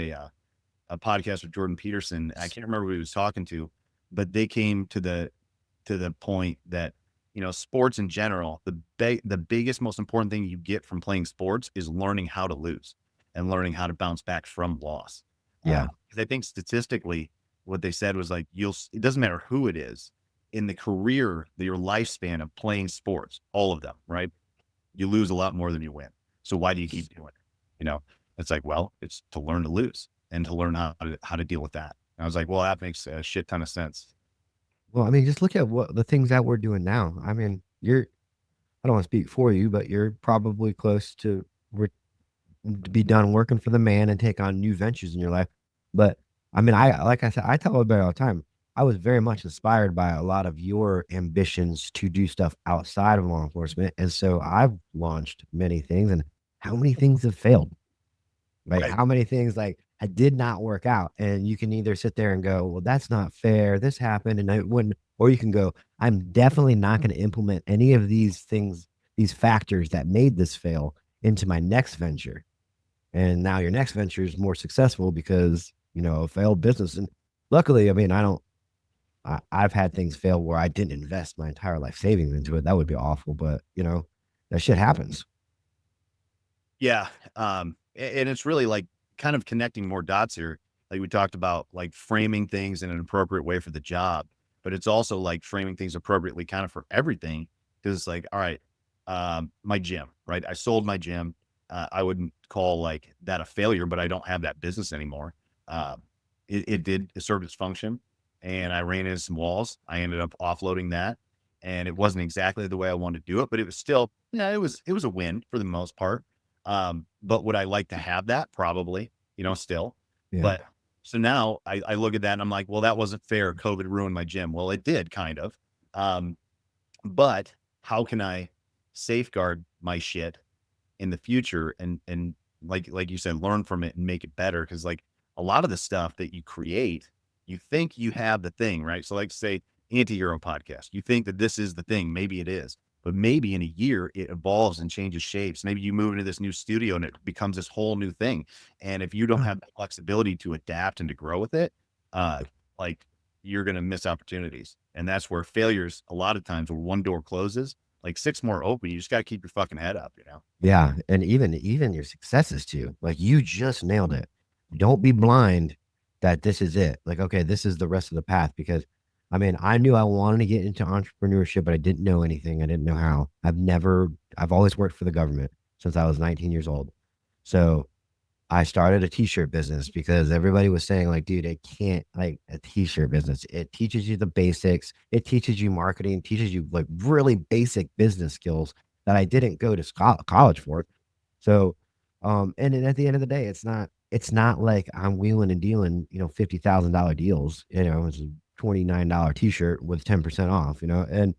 a podcast with Jordan Peterson. I can't remember who he was talking to, but they came to the point that, sports in general, the biggest, most important thing you get from playing sports is learning how to lose and learning how to bounce back from loss. Yeah. Because I think statistically, what they said was like, it doesn't matter who it is in the career, your lifespan of playing sports, all of them, right? You lose a lot more than you win. So why do you keep doing it? You know, it's like, well, it's to learn to lose and to learn how to deal with that. And I was like, well, that makes a shit ton of sense. Well, I mean, just look at what the things that we're doing now. I mean, I don't want to speak for you, but you're probably close to be done working for the man and take on new ventures in your life. But I mean, like I said, I tell everybody all the time, I was very much inspired by a lot of your ambitions to do stuff outside of law enforcement. And so I've launched many things, and how many things have failed? Like, Right. how many things like I did not work out? And you can either sit there and go, well, that's not fair. This happened and I wouldn't, or you can go, I'm definitely not going to implement any of these things, these factors that made this fail into my next venture. And now your next venture is more successful because, a failed business. And luckily, I mean, I've had things fail where I didn't invest my entire life savings into it. That would be awful, but that shit happens. Yeah. And it's really like kind of connecting more dots here. Like we talked about like framing things in an appropriate way for the job, but it's also like framing things appropriately kind of for everything. Cause it's like, all right, my gym, right? I sold my gym. I wouldn't call like that a failure, but I don't have that business anymore. It served its function and I ran into some walls. I ended up offloading that and it wasn't exactly the way I wanted to do it, but it was still, yeah, it was a win for the most part. But would I like to have that? Probably, still. Yeah. But so now I look at that and I'm like, well, that wasn't fair. COVID ruined my gym. Well, it did kind of. Um, but how can I safeguard my shit in the future and like you said, learn from it and make it better? Cause like a lot of the stuff that you create, you think you have the thing, right? So like say anti-hero podcast, you think that this is the thing, maybe it is, but maybe in a year it evolves and changes shapes. Maybe you move into this new studio and it becomes this whole new thing. And if you don't have the flexibility to adapt and to grow with it, like you're going to miss opportunities. And that's where failures, a lot of times where one door closes, like 6 more open, you just got to keep your fucking head up, you know? Yeah, and even your successes too. Like you just nailed it. Don't be blind that this is it. Like, okay, this is the rest of the path because I mean, I knew I wanted to get into entrepreneurship, but I didn't know anything. I didn't know how. I've always worked for the government since I was 19 years old. So I started a t-shirt business because everybody was saying like, dude, I can't like a t-shirt business. It teaches you the basics. It teaches you marketing, teaches you like really basic business skills that I didn't go to college for. So, and then at the end of the day, it's not like I'm wheeling and dealing, $50,000 deals, it's a $29 t-shirt with 10% off, and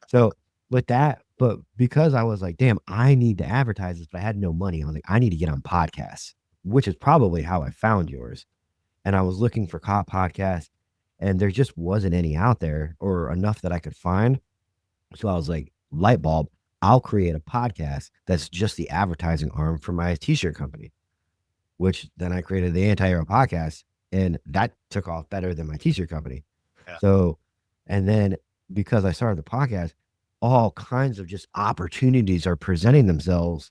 so with that, but because I was like, damn, I need to advertise this, but I had no money. I was like, I need to get on podcasts, which is probably how I found yours. And I was looking for cop podcasts and there just wasn't any out there or enough that I could find. So I was like, light bulb, I'll create a podcast that's just the advertising arm for my t-shirt company, which then I created the anti-hero podcast and that took off better than my t-shirt company. Yeah. So, and then because I started the podcast, all kinds of just opportunities are presenting themselves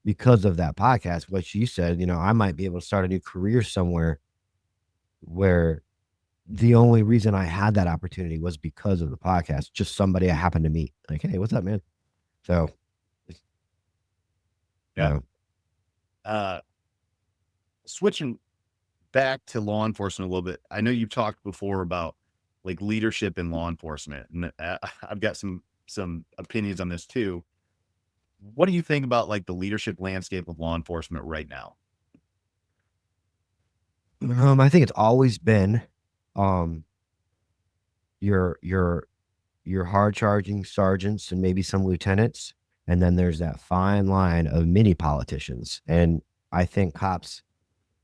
because of that podcast. What you said, I might be able to start a new career somewhere where the only reason I had that opportunity was because of the podcast. Just somebody I happened to meet. Like, hey, what's up, man? So, Yeah. Switching back to law enforcement a little bit. I know you've talked before about like leadership in law enforcement, and I've got some opinions on this too. What do you think about like the leadership landscape of law enforcement right now? I think it's always been, um, your hard charging sergeants and maybe some lieutenants, and then there's that fine line of mini politicians. And I think cops,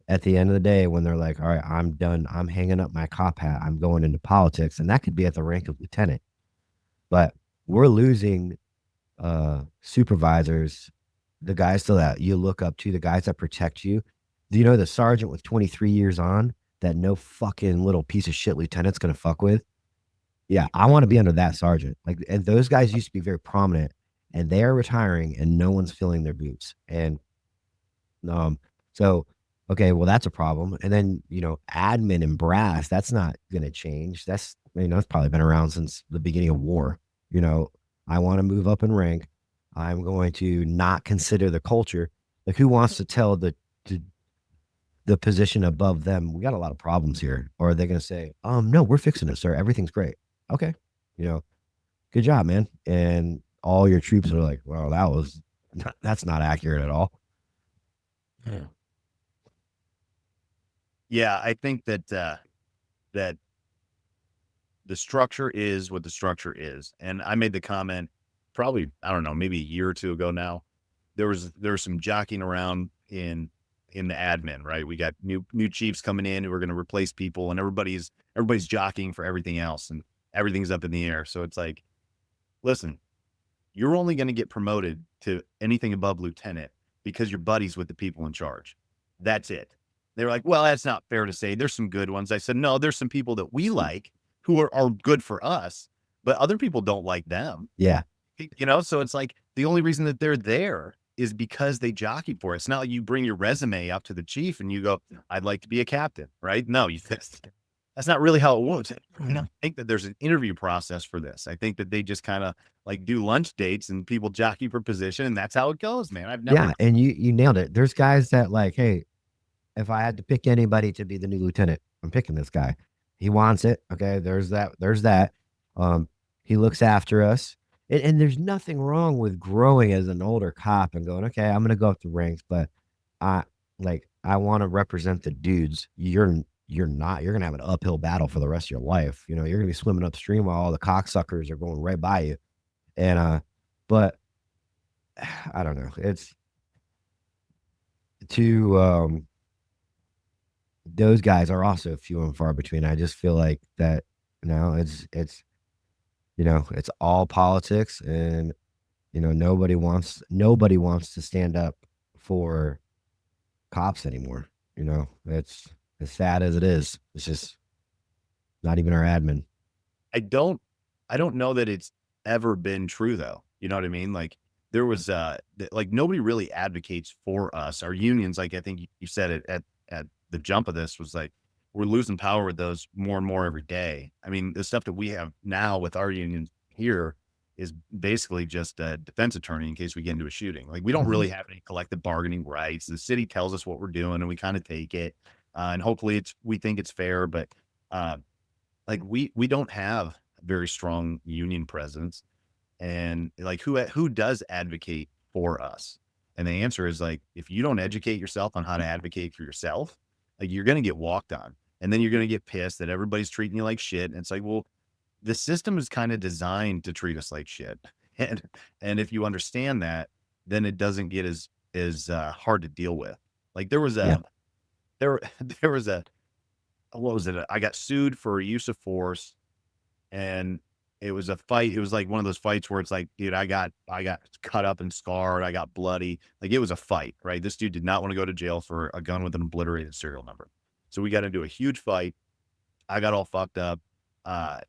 at the end of the day, when they're like, all right, I'm done, I'm hanging up my cop hat, I'm going into politics, and that could be at the rank of lieutenant. But we're losing supervisors, the guys that you look up to, the guys that protect you. Do you know the sergeant with 23 years on that no fucking little piece of shit lieutenant's gonna fuck with? Yeah, I want to be under that sergeant. Like, and those guys used to be very prominent, and they are retiring, and no one's filling their boots. And um, so okay, well that's a problem. And then admin and brass, that's not gonna change. That's probably been around since the beginning of war. You know, I want to move up in rank. I'm going to not consider the culture. Like, who wants to tell the the position above them, we got a lot of problems here? Or are they going to say, no, we're fixing it, sir. Everything's great. Okay. You know, good job, man. And all your troops are like, well, that's not accurate at all. Yeah. Yeah, I think that that the structure is what the structure is. And I made the comment probably, I don't know, maybe a year or two ago now. There was some jockeying around in the admin, right? We got new chiefs coming in who are going to replace people, and everybody's jockeying for everything else, and everything's up in the air. So it's like, listen, you're only going to get promoted to anything above lieutenant because you're buddies with the people in charge. That's it. They were like, well, that's not fair to say. There's some good ones. I said, no, there's some people that we like who are good for us, but other people don't like them. Yeah. So it's like the only reason that they're there is because they jockey for it. It's not like you bring your resume up to the chief and you go, I'd like to be a captain, right? No, that's not really how it works. I think that there's an interview process for this. I think that they just kind of like do lunch dates and people jockey for position, and that's how it goes, man. I've never. Yeah. And you nailed it. There's guys that like, hey, if I had to pick anybody to be the new lieutenant, I'm picking this guy. He wants it. Okay. There's that. He looks after us. And there's nothing wrong with growing as an older cop and going, okay, I'm going to go up the ranks, but I I want to represent the dudes. You're not, you're going to have an uphill battle for the rest of your life. You're going to be swimming upstream while all the cocksuckers are going right by you. And, but I don't know. It's too, those guys are also few and far between. I just feel like that, it's it's all politics, and You know, nobody wants to stand up for cops anymore. You know, it's as sad as it is. It's just not even our admin. I don't I don't know that it's ever been true though. You know what I mean? Like there was like nobody really advocates for us. Our unions, like I think you said it at the jump of this was like we're losing power with those more and more every day. I mean, the stuff that we have now with our unions here is basically just a defense attorney in case we get into a shooting. Like we don't really have any collective bargaining rights. The city tells us what we're doing and we kind of take it. And hopefully we think it's fair, but uh, like we don't have a very strong union presence, and like who does advocate for us? And the answer is like if you don't educate yourself on how to advocate for yourself, like you're going to get walked on, and then you're going to get pissed that everybody's treating you like shit. And it's like, well, the system is kind of designed to treat us like shit, and if you understand that, then it doesn't get as hard to deal with. Like Yeah. there there was a what was it? I got sued for use of force, and it was a fight. It was like one of those fights where it's like, dude, I got cut up and scarred. I got bloody. Like it was a fight, right? This dude did not want to go to jail for a gun with an obliterated serial number. So we got into a huge fight. I got all fucked up.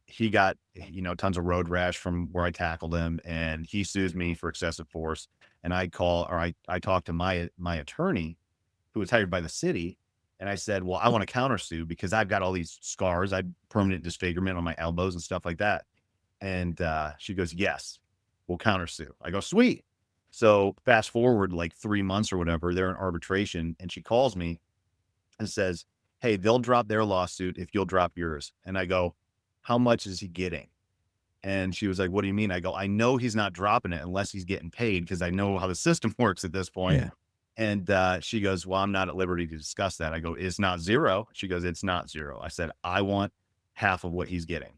He got, tons of road rash from where I tackled him, and he sues me for excessive force. And I talked to my attorney who was hired by the city. And I said, well, I want to countersue because I've got all these scars. I permanent disfigurement on my elbows and stuff like that. And she goes, yes, we'll countersue. I go, sweet. So fast forward like 3 months or whatever, they're in arbitration. And she calls me and says, hey, they'll drop their lawsuit if you'll drop yours. And I go, how much is he getting? And she was like, what do you mean? I go, I know he's not dropping it unless he's getting paid because I know how the system works at this point. Yeah. And she goes, well, I'm not at liberty to discuss that. I go, it's not zero. She goes, it's not zero. I said, I want half of what he's getting,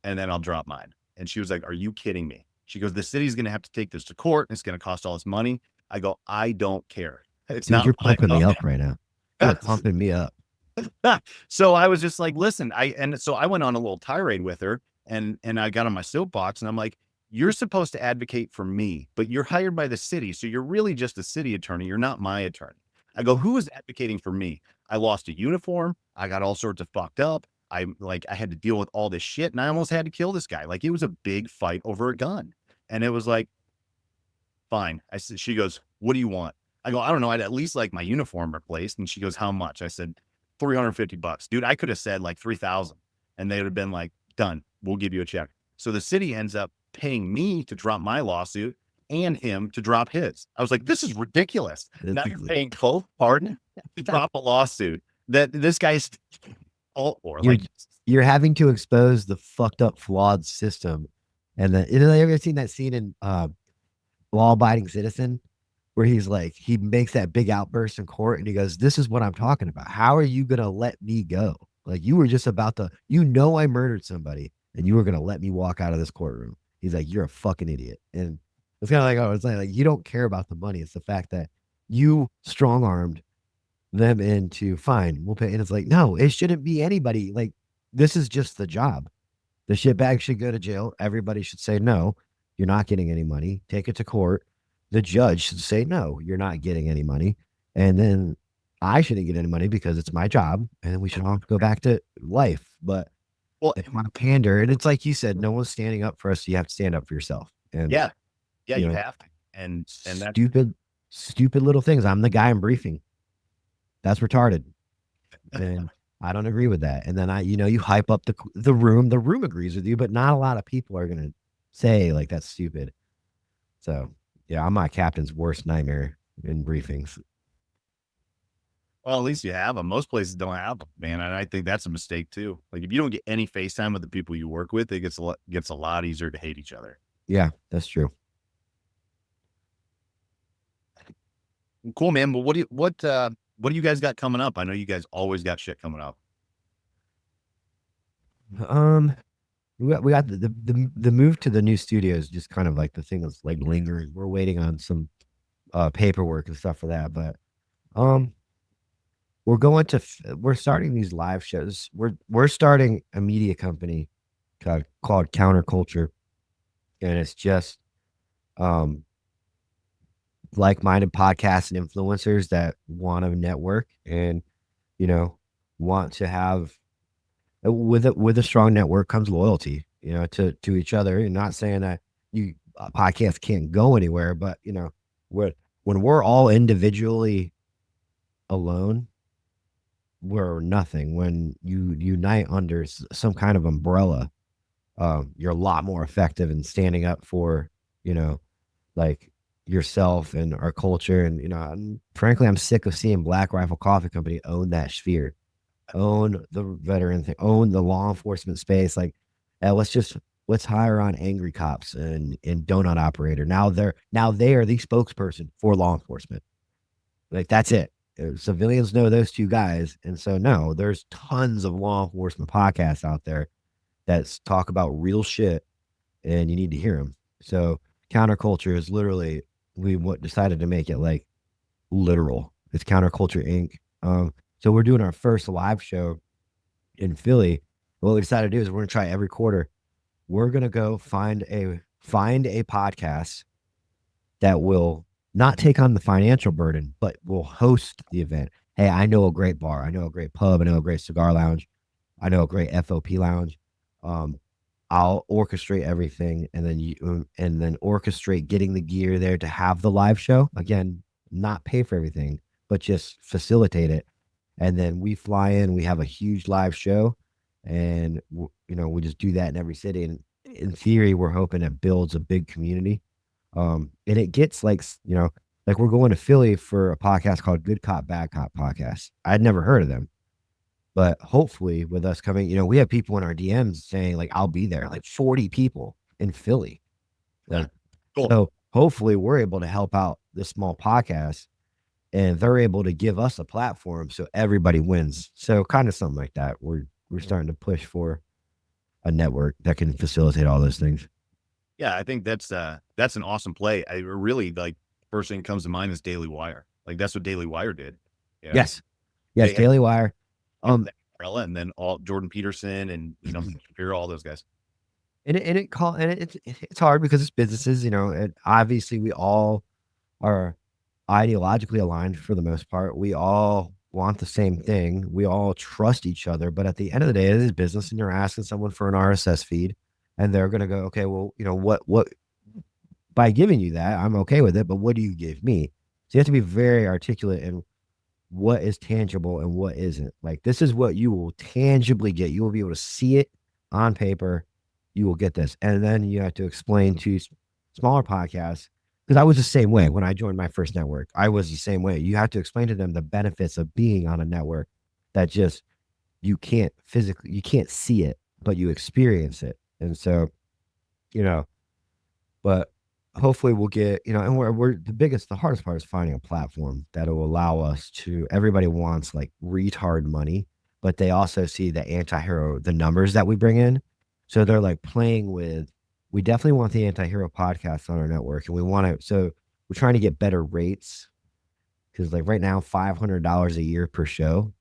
and then I'll drop mine. And she was like, are you kidding me? She goes, the city's going to have to take this to court. And it's going to cost all this money. I go, I don't care. It's Dude, not you're my pumping me up right now. You're pumping me up. So I was just like, listen, so I went on a little tirade with her, and I got on my soapbox, and I'm like, you're supposed to advocate for me, but you're hired by the city. So you're really just a city attorney. You're not my attorney. I go, who is advocating for me? I lost a uniform. I got all sorts of fucked up. I had to deal with all this shit, and I almost had to kill this guy. Like it was a big fight over a gun. And it was like, fine. I said, she goes, what do you want? I go, I don't know. I'd at least like my uniform replaced. And she goes, how much? I said, $350. Dude, I could have said like 3,000, and they would have been like, done. We'll give you a check. So the city ends up paying me to drop my lawsuit and him to drop his. I was like, this is ridiculous. Now you're paying both parties to drop a lawsuit that this guy's all for. You're having to expose the fucked up, flawed system. And then, you know, have you ever seen that scene in Law Abiding Citizen where he's like, he makes that big outburst in court and he goes, this is what I'm talking about. How are you going to let me go? Like you were just about to, I murdered somebody and you were going to let me walk out of this courtroom. He's like, you're a fucking idiot. And it's kind of like, oh, it's like you don't care about the money. It's the fact that you strong-armed them into fine, we'll pay. And it's like, no, it shouldn't be anybody. Like, this is just the job. The shitbag should go to jail. Everybody should say, no, you're not getting any money. Take it to court. The judge should say, no, you're not getting any money. And then I shouldn't get any money because it's my job. And then we should all go back to life. But they want to pander. And it's like you said, no one's standing up for us. So you have to stand up for yourself. And yeah, you have to. And that's stupid little things. I'm the guy in briefing. That's retarded. And I don't agree with that. And then you hype up the room. The room agrees with you, but not a lot of people are going to say like, that's stupid. So yeah, I'm my captain's worst nightmare in briefings. Well, at least you have them. Most places don't have them, man. And I think that's a mistake too. Like if you don't get any FaceTime with the people you work with, it gets a lot easier to hate each other. Yeah, that's true. Cool, man. But what do you guys got coming up? I know you guys always got shit coming up. We got the move to the new studio is just kind of like the thing that's like lingering. We're waiting on some paperwork and stuff for that, but we're starting these live shows. We're starting a media company called Counterculture, and it's just um, like-minded podcasts and influencers that want to network and, you know, want to have with a strong network comes loyalty, to each other. And not saying that you podcasts can't go anywhere, but when when we're all individually alone, we're nothing. When you unite under some kind of umbrella, you're a lot more effective in standing up for, you know, like yourself and our culture. And frankly, I'm sick of seeing Black Rifle Coffee Company own that sphere, own the veteran thing, own the law enforcement space. Like, let's hire on angry cops and donut operator. Now they are the spokesperson for law enforcement. Like, that's it. Civilians know those two guys, and so no, there's tons of law enforcement podcasts out there that talk about real shit, and you need to hear them. So counterculture is literally we decided to make it like literal. It's Counterculture Inc. So we're doing our first live show in Philly. What we decided to do is we're gonna try every quarter. We're gonna go find a podcast that will not take on the financial burden, but will host the event. Hey, I know a great bar. I know a great pub. I know a great cigar lounge. I know a great FOP lounge. Um, I'll orchestrate everything, and then orchestrate getting the gear there to have the live show. Again, not pay for everything, but just facilitate it. And then we fly in, we have a huge live show, and we just do that in every city. And in theory, we're hoping it builds a big community. And it gets like we're going to Philly for a podcast called Good Cop, Bad Cop podcast. I'd never heard of them. But hopefully, with us coming, we have people in our DMs saying, like, I'll be there, like 40 people in Philly. Like, Cool. so hopefully, we're able to help out this small podcast, and they're able to give us a platform so everybody wins. So, kind of something like that. We're starting to push for a network that can facilitate all those things. Yeah, I think that's an awesome play. I really like first thing that comes to mind is Daily Wire. Like that's what Daily Wire did. Yeah. Yes, They yes, had Daily Wire. that umbrella and then all Jordan Peterson and Shapiro, all those guys. It's hard because it's businesses, and obviously we all are ideologically aligned for the most part. We all want the same thing. We all trust each other, but at the end of the day, it is business, and you're asking someone for an RSS feed, and they're going to go, okay, well, what by giving you that, I'm okay with it, but what do you give me? So you have to be very articulate in what is tangible and what isn't. Like, this is what you will tangibly get. You will be able to see it on paper. You will get this. And then you have to explain to smaller podcasts, because I was the same way when I joined my first network. I was the same way. You have to explain to them the benefits of being on a network that just you can't see it, but you experience it. And so, you know, but hopefully we'll get, and we're the hardest part is finding a platform that will allow us to, everybody wants like retard money, but they also see the anti-hero, the numbers that we bring in. So they're like playing with, we definitely want the anti-hero podcast on our network, and we want to, so we're trying to get better rates, because like right now, $500 a year per show,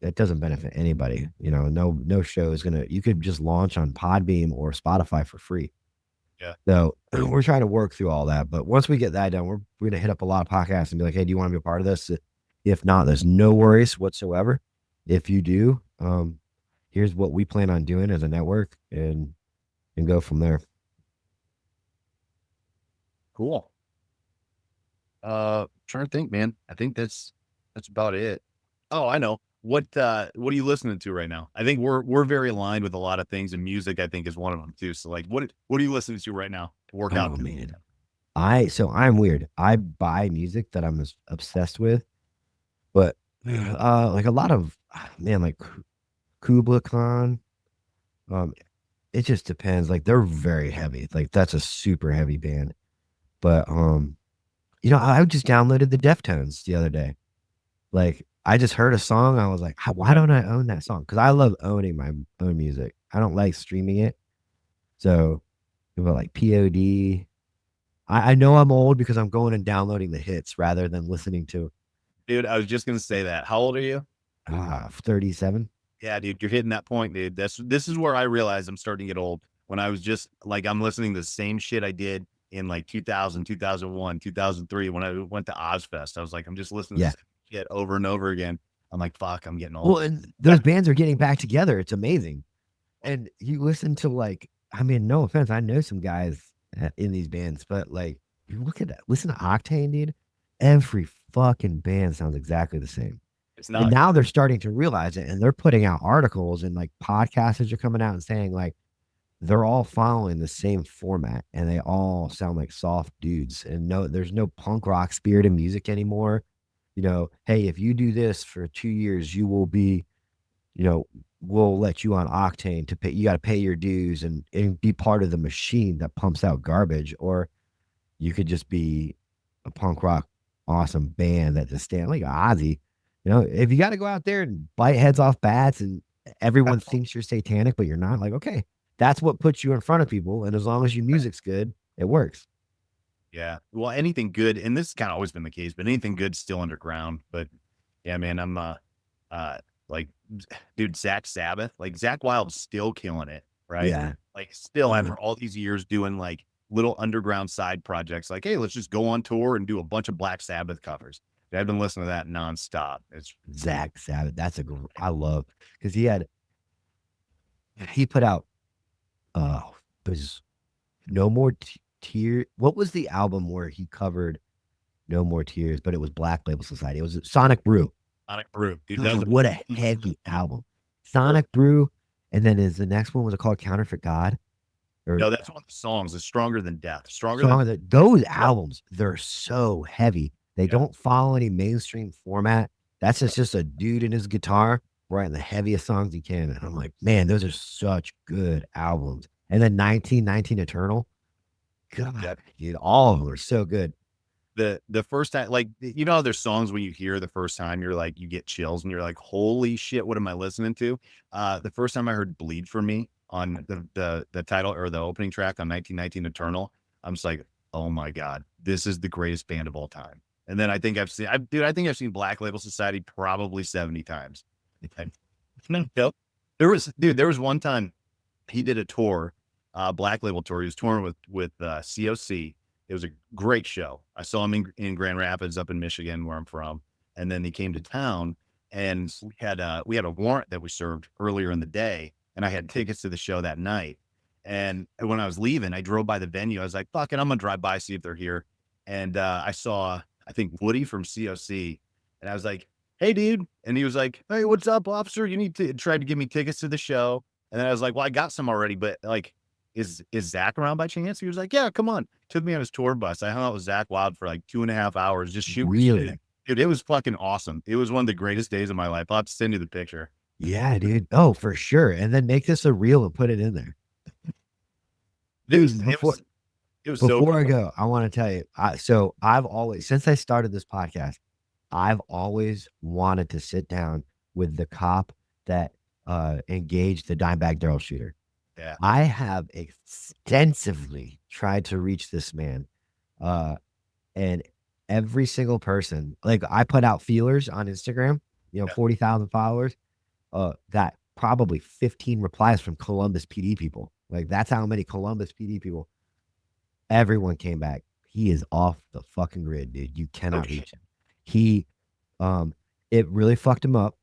that doesn't benefit anybody. No show is you could just launch on Podbeam or Spotify for free. Yeah. So we're trying to work through all that. But once we get that done, we're going to hit up a lot of podcasts and be like, hey, do you want to be a part of this? If not, there's no worries whatsoever. If you do, here's what we plan on doing as a network, and go from there. Cool. Trying to think, man. I think that's about it. Oh, I know. What are you listening to right now? I think we're very aligned with a lot of things, and music I think is one of them too. So like what are you listening to right now to work out? Oh man. I'm weird. I buy music that I'm obsessed with, but like a lot of like Kubla Khan. It just depends. Like, they're very heavy. Like, that's a super heavy band. But I just downloaded the Deftones the other day. Like, I just heard a song. I was like, why don't I own that song? Because I love owning my own music. I don't like streaming it. So, like POD. I know I'm old because I'm going and downloading the hits rather than listening to. Dude, I was just gonna say that. How old are you? 37. Yeah, dude, you're hitting that point, dude. This is where I realized I'm starting to get old. When I was just like, I'm listening to the same shit I did in like 2000, 2001, 2003 when I went to Ozfest. I was like, I'm just listening to Yeah. this shit over and over again. I'm like, fuck, I'm getting Well, old. and those bands are getting back together. It's amazing. And you listen to like, I mean, no offense, I know some guys in these bands, but like, you look at that, listen to Octane, dude. Every fucking band sounds exactly the same. It's And not. now they're starting to realize it, and they're putting out articles and like podcasters are coming out and saying like they're all following the same format and they all sound like soft dudes. And no, there's no punk rock spirit in music anymore. You know, hey, if you do this for 2 years, you will be, you know, we'll let you on Octane to pay. You got to pay your dues and be part of the machine that pumps out garbage. Or you could just be a punk rock awesome band that just stand like Ozzy. You know, if you got to go out there and bite heads off bats and everyone thinks you're satanic, but you're not, like, okay, that's what puts you in front of people. And as long as your music's good, it works. Yeah. Well, anything good, and this has kind of always been the case, but anything good's still underground. But yeah, man, I'm uh like dude, Zach Sabbath, like Zach Wild's still killing it, right? Yeah. Like still after all these years doing like little underground side projects, like, hey, let's just go on tour and do a bunch of Black Sabbath covers. I've been listening to that nonstop. It's Zach Sabbath. That's a gr- I love because he put out there's no more tear. What was the album where he covered No More Tears, but it was Black Label Society? It was Sonic Brew. Sonic Brew, dude. God, what a heavy album. Sonic Brew. And then is the next one was it called Counterfeit God? Or No, that's one of the songs. It's Stronger Than Death. Stronger song Than of the, those albums, they're so heavy. They Yeah. don't follow any mainstream format. That's just a dude in his guitar writing the heaviest songs he can. And I'm like, man, those are such good albums. And then 1919 Eternal. God, Yeah. dude, all of them are so good. The first time, like, you know, there's songs when you hear the first time, you're like, you get chills and you're like, holy shit, what am I listening to? The first time I heard Bleed for Me on the title or the opening track on 1919 Eternal, I'm just like, oh my God, this is the greatest band of all time. And then I think I think I've seen Black Label Society probably 70 times. No, there was one time he did a tour, Black Label tour. He was touring with COC. It was a great show. I saw him in Grand Rapids up in Michigan, where I'm from. And then he came to town and we had a warrant that we served earlier in the day. And I had tickets to the show that night. And when I was leaving, I drove by the venue. I was like, fuck it, I'm gonna drive by, see if they're here. And I saw, I think, Woody from COC. And I was like, hey, dude. And he was like, hey, what's up, officer? You need to try to give me tickets to the show. And then I was like, well, I got some already, but like, is Zach around by chance? He was like, yeah, come on. Took me on his tour bus. I hung out with Zach Wild for like 2.5 hours, just shooting Really? shit. Dude, it was fucking awesome. It was one of the greatest days of my life. I'll have to send you the picture. Yeah, dude. Oh, for sure. And then make this a reel and put it in there. Dude, Before it was so before I go, I want to tell you. So I've always, since I started this podcast, I've always wanted to sit down with the cop that engaged the Dimebag Darrell shooter. yeah. I have extensively tried to reach this man, and every single person, like I put out feelers on Instagram, Yeah. 40,000 followers, got probably 15 replies from Columbus PD people. Like that's how many Columbus PD people. Everyone came back. He is off the fucking grid, dude. You cannot Okay. reach him. He, it really fucked him up.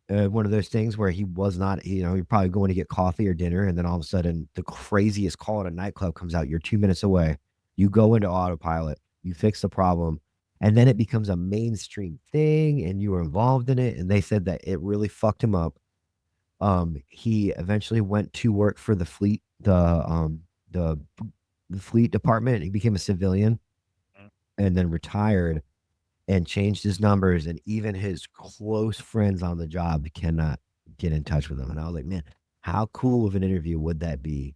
One of those things where he was not, you're probably going to get coffee or dinner, and then all of a sudden, the craziest call at a nightclub comes out. You're 2 minutes away. You go into autopilot. You fix the problem, and then it becomes a mainstream thing, and you were involved in it. And they said that it really fucked him up. He eventually went to work for the fleet, the fleet department. He became a civilian, and then retired and changed his numbers, and even his close friends on the job cannot get in touch with him. And I was like, man, how cool of an interview would that be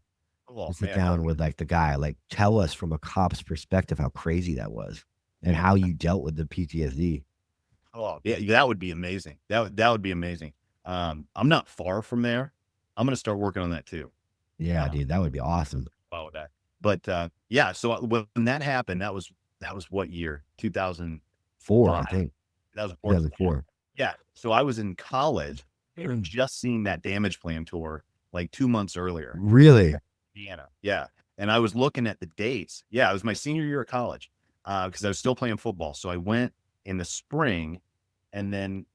Oh, to sit man. down with like the guy, like tell us from a cop's perspective how crazy that was and how you dealt with the PTSD. Oh, yeah, that would be amazing. That would be amazing. I'm not far from there. I'm gonna start working on that too. Yeah, dude, that would be awesome. Wow, with that. But yeah, so when that happened, that was what year? 2005. 4, I think. That was 2004. Yeah. So I was in college just seeing that Damage Plan tour like 2 months earlier. Really? Indiana. Yeah. And I was looking at the dates. Yeah, it was my senior year of college because I was still playing football. So I went in the spring, and then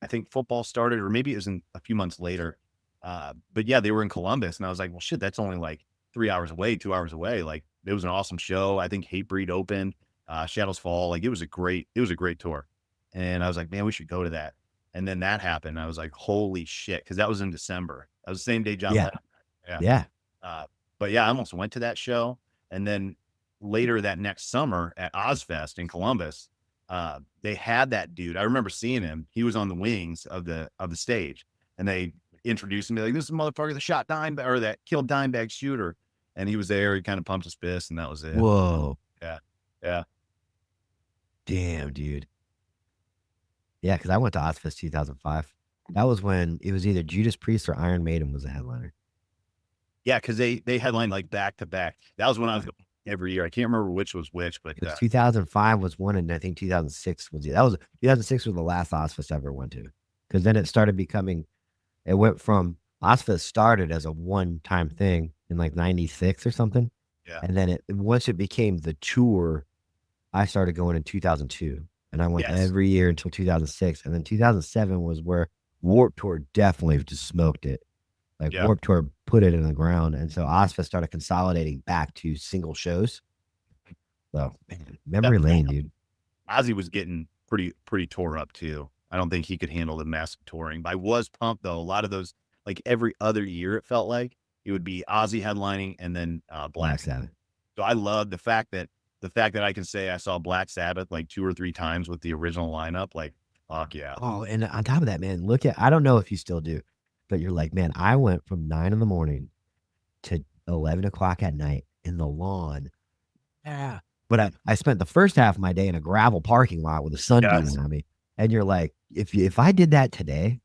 I think football started, or maybe it was in a few months later. But yeah, they were in Columbus, and I was like, well, shit, that's only like 3 hours away, 2 hours away. Like it was an awesome show. I think Hatebreed opened, Shadows Fall. Like it was a great tour. And I was like, man, we should go to that. And then that happened. I was like, holy shit, because that was in December. That was the same day John Yeah. left. Yeah. Yeah. But yeah, I almost went to that show. And then later that next summer at Ozfest in Columbus, they had that dude. I remember seeing him. He was on the wings of the stage, and they introduced him, like, this is the motherfucker that shot or that killed Dimebag Shooter. And he was there. He kind of pumped his fist, and that was it. Whoa. Yeah. Yeah. Damn, dude. Yeah, because I went to Ozfest 2005. That was when it was either Judas Priest or Iron Maiden was the headliner. Yeah, because they headlined like back to back. That was when I was going every year. I can't remember which was which, but 2005 was one, and I think 2006 was 2006 was the last Ozfest I ever went to. Because then it started becoming, it went from Ozfest started as a one-time thing in like 96 or something. yeah. And then once it became the tour, I started going in 2002. And I went every year until 2006. And then 2007 was where Warped Tour definitely just smoked it. Like Warped Tour put it in the ground. And so Ozfest started consolidating back to single shows. So memory lane, dude. Ozzy was getting pretty tore up too. I don't think he could handle the massive touring. But I was pumped though. A lot of those, like every other year, it felt like it would be Ozzy headlining and then Black Sabbath. So I love the fact that I can say I saw Black Sabbath like 2 or 3 times with the original lineup. Like, fuck yeah. Oh, and on top of that, man, I don't know if you still do, but you're like, man, I went from 9 a.m. to 11 o'clock at night in the lawn. Yeah. But I spent the first half of my day in a gravel parking lot with a sun beaming on me. And you're like, if I did that today,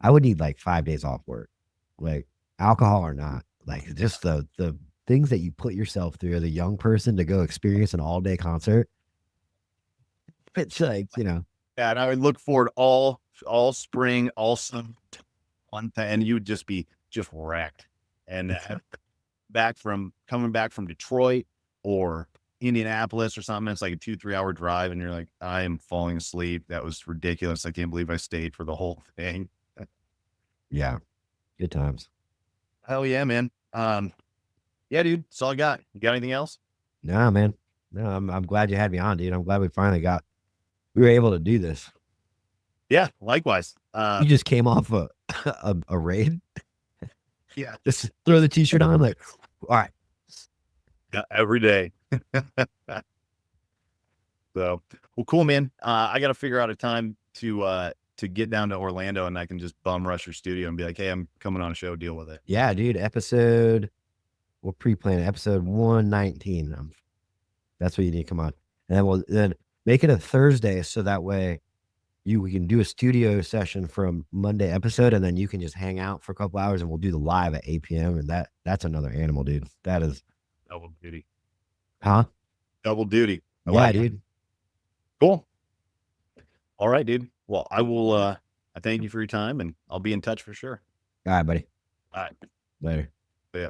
I would need like 5 days off work, like alcohol or not. Like just the things that you put yourself through as a young person to go experience an all-day concert. It's like, Yeah, and I would look forward all spring, all summer, and you would just be wrecked. And coming back from Detroit or Indianapolis or something, it's like a 2-3 hour drive, and you're like, I am falling asleep. That was ridiculous. I can't believe I stayed for the whole thing. Yeah, good times. Hell yeah, man. Yeah, dude, that's all I got. You got anything else? Nah, man. No, I'm glad you had me on, dude. I'm glad we were able to do this. Yeah, likewise. You just came off a raid. Yeah, just throw the t-shirt on, like, all right. Yeah, every day. So, well, cool, man. I got to figure out a time to get down to Orlando, and I can just bum rush your studio and be like, hey, I'm coming on a show. Deal with it. Yeah, dude. We're pre-planning episode 119. That's what you need to come on. And then then make it a Thursday so that way we can do a studio session from Monday episode, and then you can just hang out for a couple hours, and we'll do the live at 8 p.m. And that's another animal, dude. That is double duty. Huh? Double duty. Yeah, dude. Cool. All right, dude. Well, I will I thank you for your time, and I'll be in touch for sure. All right, buddy. All right. Later. Yeah.